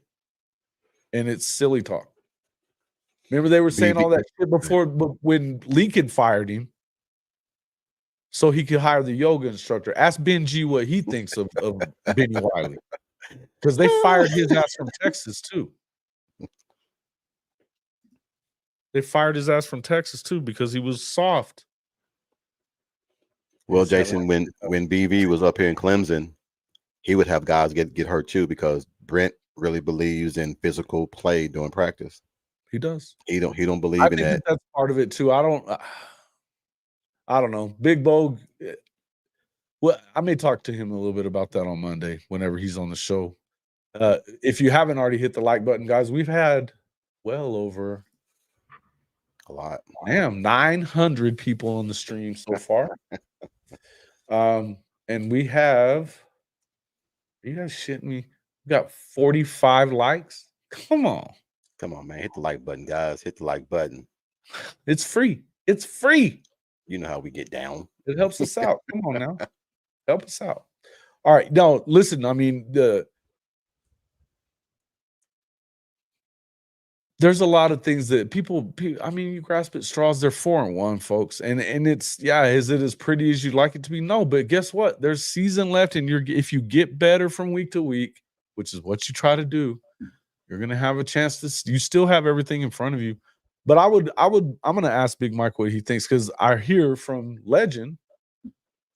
and it's silly talk. Remember, they were saying all that shit before, but when Lincoln fired him, so he could hire the yoga instructor. Ask Ben G what he thinks of Benny Wiley, because they fired his ass from Texas too. They fired his ass from Texas too because he was soft. Well, Jason, when BV was up here in Clemson, he would have guys get hurt too because Brent really believes in physical play during practice. He does. He don't believe in that. That's part of it too. I don't know. Big Bo. Well, I may talk to him a little bit about that on Monday whenever he's on the show. If you haven't already hit the like button, guys, we've had well over a lot. Damn, 900 people on the stream so far. And we have, are you guys shitting me? We got 45 likes. Come on, man. Hit the like button, guys. Hit the like button. It's free. It's free. You know how we get down. It helps us out. Come on now. Help us out. All right. Now, listen, I mean, there's a lot of things that people, I mean, you grasp at straws. They're 4-1, folks. And it's, yeah, is it as pretty as you'd like it to be? No, but guess what? There's season left, and if you get better from week to week, which is what you try to do, you're going to have a chance to, you still have everything in front of you. But I'm going to ask Big Mike what he thinks, because I hear from Legend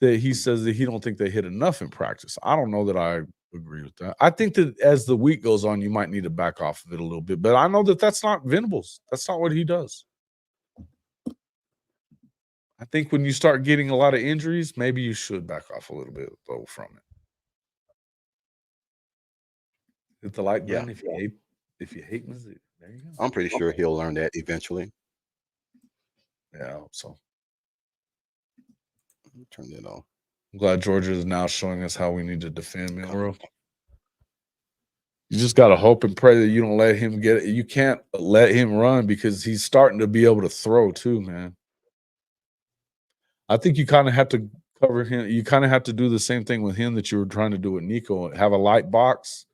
that he says that he don't think they hit enough in practice. I don't know that I agree with that. I think that as the week goes on, you might need to back off of it a little bit. But I know that that's not Venables. That's not what he does. I think when you start getting a lot of injuries, maybe you should back off a little bit though from it. Hit the like button if you hate music. There you go. I'm pretty sure he'll learn that eventually. Yeah, I hope so. Turn that off. I'm glad Georgia is now showing us how we need to defend Milroe. You just got to hope and pray that you don't let him get it. You can't let him run because he's starting to be able to throw too, man. I think you kind of have to cover him. You kind of have to do the same thing with him that you were trying to do with Nico. Have a light box,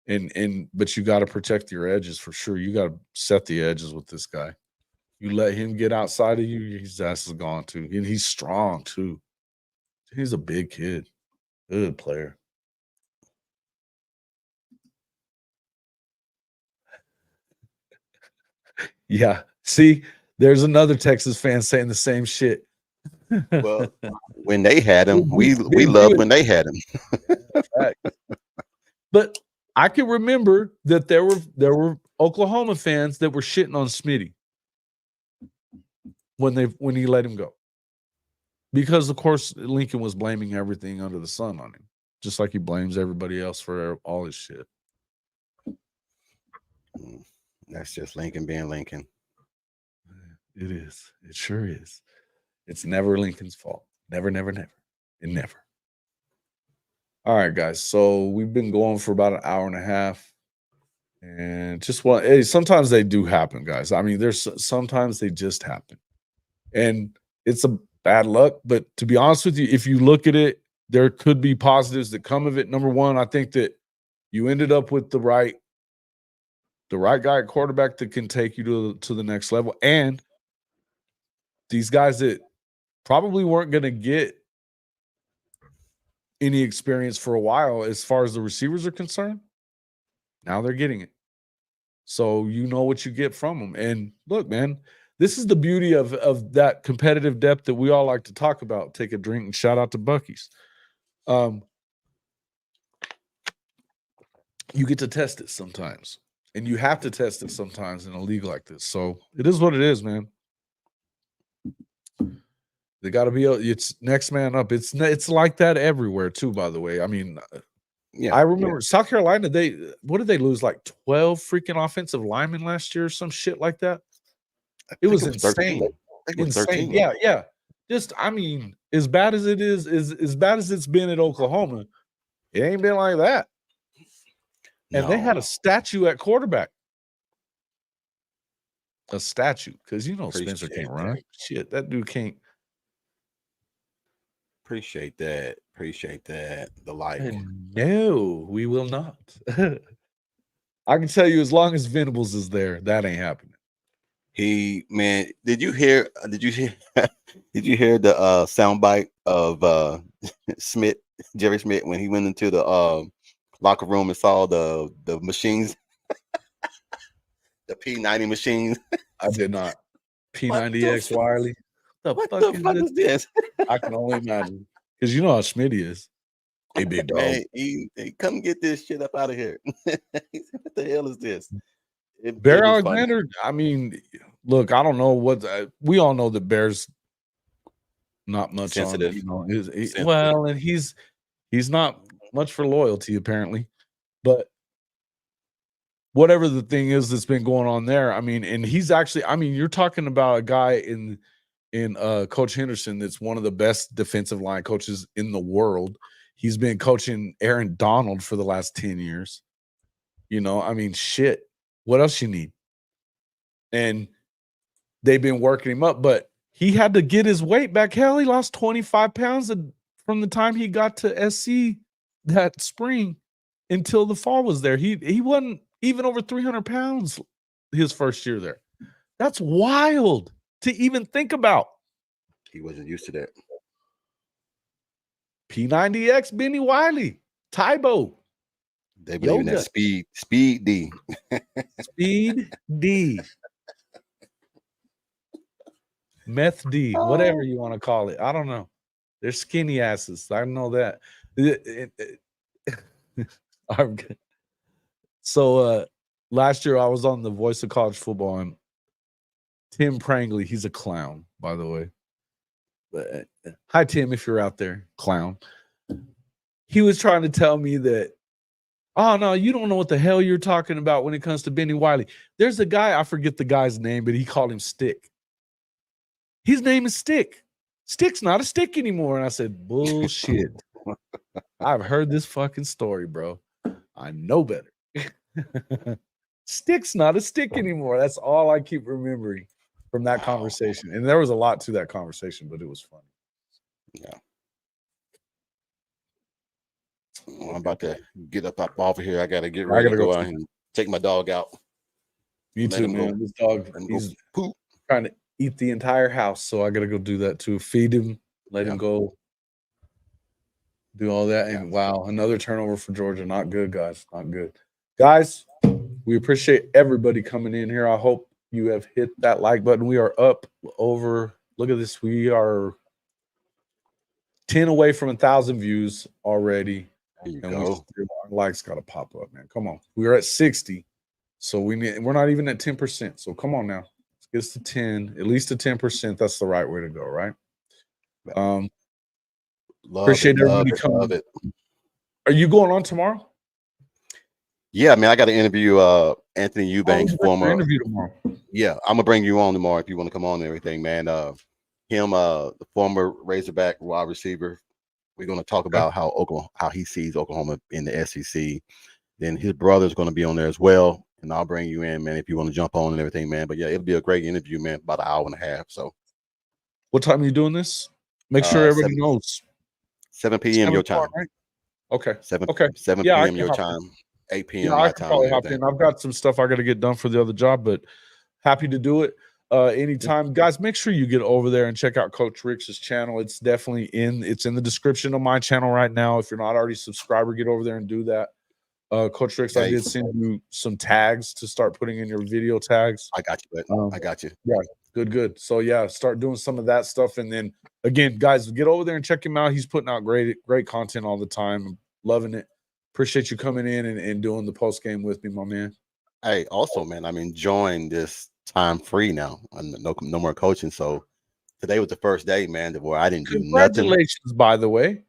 but you got to protect your edges for sure. You got to set the edges with this guy. You let him get outside of you, his ass is gone too. And he's strong too. He's a big kid. Good player. Yeah. See, there's another Texas fan saying the same shit. Well, when they had him, we loved when they had him. But I can remember that there were Oklahoma fans that were shitting on Smitty when he let him go. Because of course Lincoln was blaming everything under the sun on him, just like he blames everybody else for all his shit. That's just Lincoln being Lincoln. It is. It sure is. It's never Lincoln's fault. Never, never, never. And never. All right, guys. So we've been going for about an hour and a half. And just hey, sometimes they do happen, guys. I mean, sometimes they just happen. And it's a bad luck. But to be honest with you, if you look at it, there could be positives that come of it. Number one, I think that you ended up with the right guy at quarterback that can take you to the next level. And these guys that probably weren't going to get any experience for a while as far as the receivers are concerned, now they're getting it. So you know what you get from them. And look, man, this is the beauty of that competitive depth that we all like to talk about. Take a drink and shout out to Buc-ee's. You get to test it sometimes. And you have to test it sometimes in a league like this. So it is what it is, man. They got to be. It's next man up. It's like that everywhere too. By the way, I mean, yeah. I remember South Carolina. What did they lose? Like 12 freaking offensive linemen last year, or some shit like that. It was insane. Insane. Yeah. Just, I mean, as bad as it is, as bad as it's been at Oklahoma, it ain't been like that. And they had a statue at quarterback. A statue, because Spencer can't run. Shit, that dude can't. Appreciate that. The light. No, we will not. I can tell you, as long as Venables is there, that ain't happening. Did you hear the soundbite of Jerry Smith, when he went into the locker room and saw the machines, the P90 machines? I did not. P90X Wiley. What the fuck is this? I can only imagine, because you know how Smitty is. Hey, big dog. Man, he come get this shit up out of here. What the hell is this? Bear Alexander. I mean, look, I don't know what we all know that Bear's not much sensitive. Well, and he's not much for loyalty apparently, but whatever the thing is that's been going on there, I mean, and he's actually, I mean, you're talking about a guy in Coach Henderson that's one of the best defensive line coaches in the world. He's been coaching Aaron Donald for the last 10 years. I mean, shit. What else you need? And they've been working him up, but he had to get his weight back. Hell, he lost 25 pounds from the time he got to SC that spring until the fall was there. He wasn't even over 300 pounds his first year there. That's wild to even think about. He wasn't used to that. P90X, Benny Wiley, Tybo. They believe in that speed D. Speed D. Meth D, whatever you want to call it. I don't know. They're skinny asses. I know that. So last year I was on the Voice of College Football, and Tim Prangley, he's a clown, by the way. But hi, Tim, if you're out there, clown. He was trying to tell me that, oh, no, you don't know what the hell you're talking about when it comes to Benny Wiley. There's a guy, I forget the guy's name, but he called him Stick. His name is Stick. Stick's not a stick anymore. And I said, bullshit. I've heard this fucking story, bro. I know better. Stick's not a stick anymore. That's all I keep remembering from that conversation. And there was a lot to that conversation, but it was funny. Yeah. I'm about to get up off of here. I gotta get I ready gotta to go go out and take my dog out. Me Let too, him go. man. This dog, Let him go he's poop. trying to eat the entire house, so I gotta go do that too. Feed him, let Yeah. him go, do all that. Yeah. And wow, another turnover for Georgia. Not good, guys. Not good. Guys, we appreciate everybody coming in here. I hope you have hit that like button. We are up over, look at this. We are 10 away from 1,000 views already. There you And go. our likes got to pop up, man. Come on. We're at 60. So we're not even at 10%. So come on now. Let's get us to 10, at least to 10%. That's the right way to go, right? Appreciate everybody coming. Love it. Are you going on tomorrow? Yeah, man. I got to interview Anthony Eubanks, former interview tomorrow. Yeah, I'm gonna bring you on tomorrow if you want to come on and everything, man. The former Razorback wide receiver. We're gonna talk about how he sees Oklahoma in the SEC. Then his brother's gonna be on there as well, and I'll bring you in, man, if you want to jump on and everything, man. But yeah, it'll be a great interview, man. About an hour and a half. So, what time are you doing this? Make sure everybody knows. 7 p.m. your time. Right? Okay. 7 p.m. your time. 8 p.m. Yeah, my I can time. probably hop in. I've got some stuff I got to get done for the other job, but happy to do it anytime. Guys, make sure you get over there and check out Coach Rick's channel. It's definitely in the description of my channel right now. If you're not already a subscriber, get over there and do that. Coach Rick's, I did send you some tags to start putting in your video tags. I got you. I got you. Yeah, good. So yeah, start doing some of that stuff. And then again, guys, get over there and check him out. He's putting out great content all the time. I'm loving it. Appreciate you coming in and doing the post game with me, my man. Hey, also, man, I'm enjoying this time free now. No more coaching. So today was the first day, man, where I didn't do nothing. Congratulations, by the way,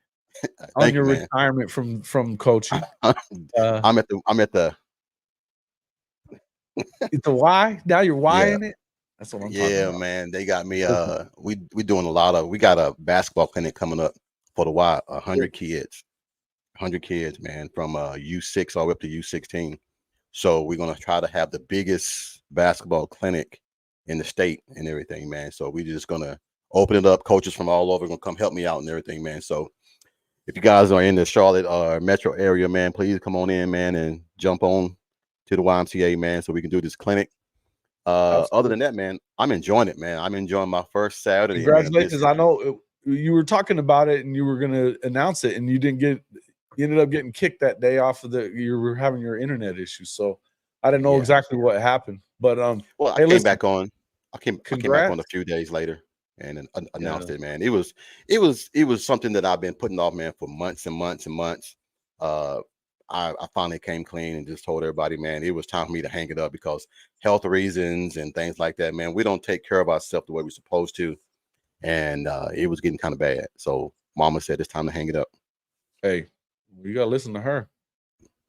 on your retirement from coaching. I'm at the it's a Y. Now you're Y-ing it. That's what I'm talking about. Yeah, man. They got me. We doing we got a basketball clinic coming up for the Y. 100 kids. 100 kids, man, from U6 all the way up to U16. So we're gonna try to have the biggest basketball clinic in the state and everything, man. So we're just gonna open it up. Coaches from all over gonna come help me out and everything, man. So if you guys are in the Charlotte metro area, man, please come on in, man, and jump on to the YMCA, man, so we can do this clinic. Other than that, man, I'm enjoying it, man. I'm enjoying my first Saturday. Congratulations. I know you were talking about it and you were gonna announce it and you ended up getting kicked that day off of you were having your internet issues. So I didn't know exactly what happened. But well, I came back on. I came back on a few days later and announced it, man. It was something that I've been putting off, man, for months and months and months. I finally came clean and just told everybody, man, it was time for me to hang it up because health reasons and things like that, man. We don't take care of ourselves the way we're supposed to. And it was getting kind of bad. So mama said it's time to hang it up. Hey, you gotta listen to her.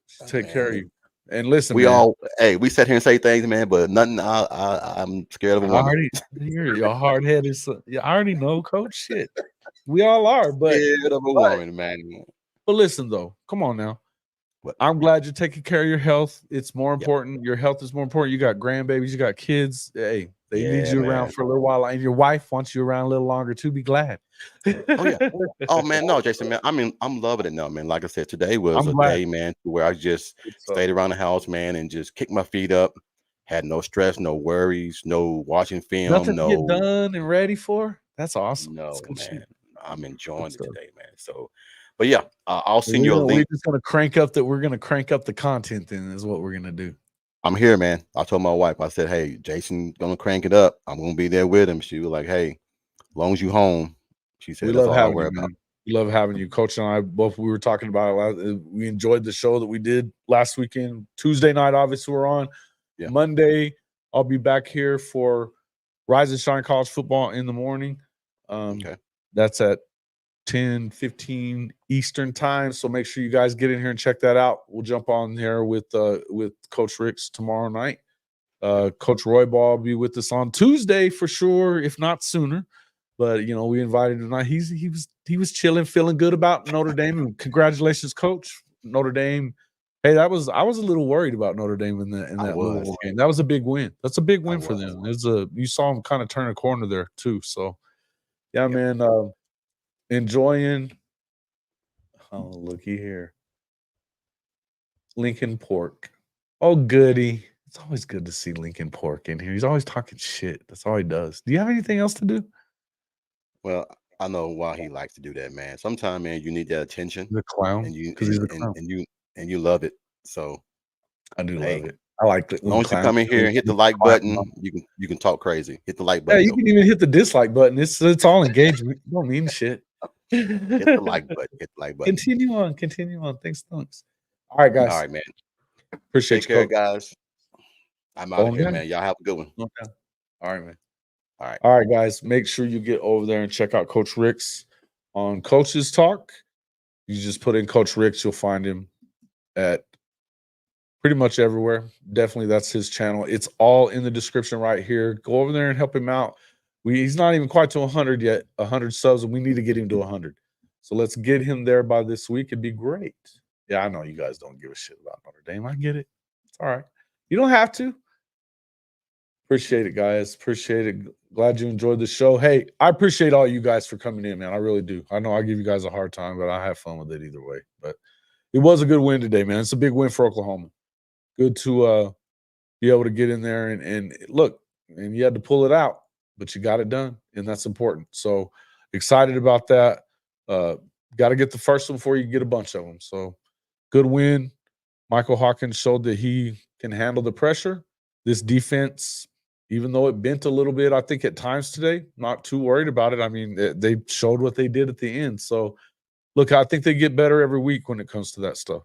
She'll take care of you. And listen, we sit here and say things, man, but nothing. I'm scared of a woman. You're hard headed. I already know, coach. Shit, we all are, but scared of a woman, man. But listen, though, come on now. I'm glad you're taking care of your health. It's more important. Your health is more important. You got grandbabies, you got kids. Hey, they need you around for a little while, and your wife wants you around a little longer too. Be glad. Oh man, no, Jason, man. I mean, I'm loving it now, man. Like I said, today was a day, man, where I just stayed around the house, man, and just kicked my feet up. Had no stress, no worries, no watching film, nothing to get done and ready for. That's awesome. No, man. I'm enjoying it today, man. So, but yeah, I'll send you a link. We're just gonna crank up the content. Then is what we're gonna do. I'm here, man. I told my wife, I said, hey, Jason's gonna crank it up. I'm gonna be there with him. She was like, hey, as long as you home, she said, we that's love all I having worry you, about. We love having you. Coach and I both, we were talking about it. We enjoyed the show that we did last weekend. Tuesday night, obviously, we're on. Yeah. Monday, I'll be back here for Rise and Shine College Football in the morning. That's at 10:15 Eastern time. So make sure you guys get in here and check that out. We'll jump on here with Coach Ricks tomorrow night. Coach Roy Ball will be with us on Tuesday for sure, if not sooner. But you know, we invited him tonight. He was chilling, feeling good about Notre Dame. And congratulations, Coach. Notre Dame. Hey, I was a little worried about Notre Dame in that Louisville game. That was a big win. That's a big win for them. You saw them kind of turn a corner there too. So yeah, man. Enjoying. Oh, looky here. Lincoln Pork. Oh, goody. It's always good to see Lincoln Pork in here. He's always talking shit. That's all he does. Do you have anything else to do? Well, I know why he likes to do that, man. Sometimes, man, you need that attention, The clown? and you Because he's a clown. and you love it. So, I do hey, love it. I like it as long as you come in here and hit the like button, you can talk crazy. Hit the like Yeah, button. you can even hit the dislike button. It's all engagement. You don't mean shit. Hit the like button. Hit the like button. Continue on. Continue on. Thanks. All right, guys. All right, man. Appreciate Take you, care, Coach. guys. I'm out of here, man. Y'all have a good one. Okay. All right, man. All right, guys. Make sure you get over there and check out Coach Rick's on Coaches Talk. You just put in Coach Rick's, you'll find him at pretty much everywhere. Definitely, that's his channel. It's all in the description right here. Go over there and help him out. He's not even quite to 100 yet, 100 subs, and we need to get him to 100. So let's get him there by this week. It'd be great. Yeah, I know you guys don't give a shit about Notre Dame. I get it. It's all right. You don't have to. Appreciate it, guys. Appreciate it. Glad you enjoyed the show. Hey, I appreciate all you guys for coming in, man. I really do. I know I give you guys a hard time, but I have fun with it either way. But it was a good win today, man. It's a big win for Oklahoma. Good to be able to get in there and look, and you had to pull it out, but you got it done, and that's important. So excited about that. Got to get the first one before you get a bunch of them. So good win. Michael Hawkins showed that he can handle the pressure. This defense, even though it bent a little bit, I think at times today, not too worried about it. I mean, they showed what they did at the end. So, look, I think they get better every week when it comes to that stuff.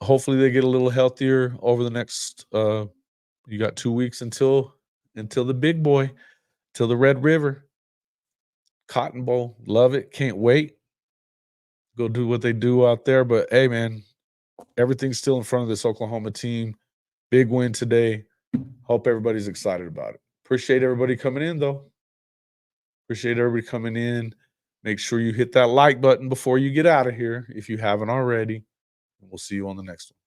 Hopefully they get a little healthier over the next you got 2 weeks until the big boy, till the Red River. Cotton Bowl. Love it. Can't wait. Go do what they do out there. But hey, man, everything's still in front of this Oklahoma team. Big win today. Hope everybody's excited about it. Appreciate everybody coming in, though. Appreciate everybody coming in. Make sure you hit that like button before you get out of here if you haven't already. And we'll see you on the next one.